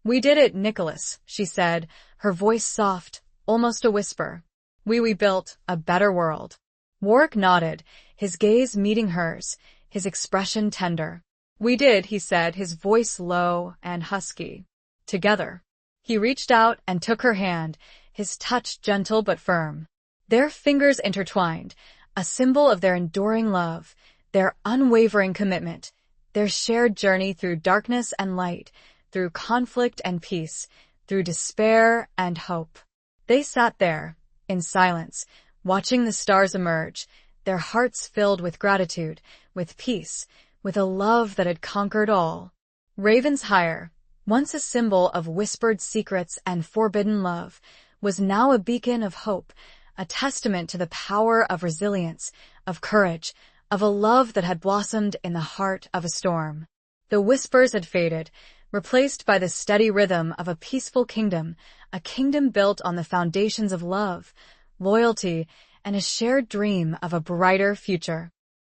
"We did it, Nicholas," she said, her voice soft, almost a whisper. We built a better world." Warwick nodded, his gaze meeting hers, his expression tender. "We did," he said, his voice low and husky. "Together." He reached out and took her hand, his touch gentle but firm. Their fingers intertwined, a symbol of their enduring love, their unwavering commitment, their shared journey through darkness and light, through conflict and peace, through despair and hope. They sat there, in silence, watching the stars emerge, their hearts filled with gratitude, with peace, with a love that had conquered all. Ravensshire, once a symbol of whispered secrets and forbidden love, was now a beacon of hope, a testament to the power of resilience, of courage, of a love that had blossomed in the heart of a storm. The whispers had faded, replaced by the steady rhythm of a peaceful kingdom, a kingdom built on the foundations of love, loyalty, and a shared dream of a brighter future.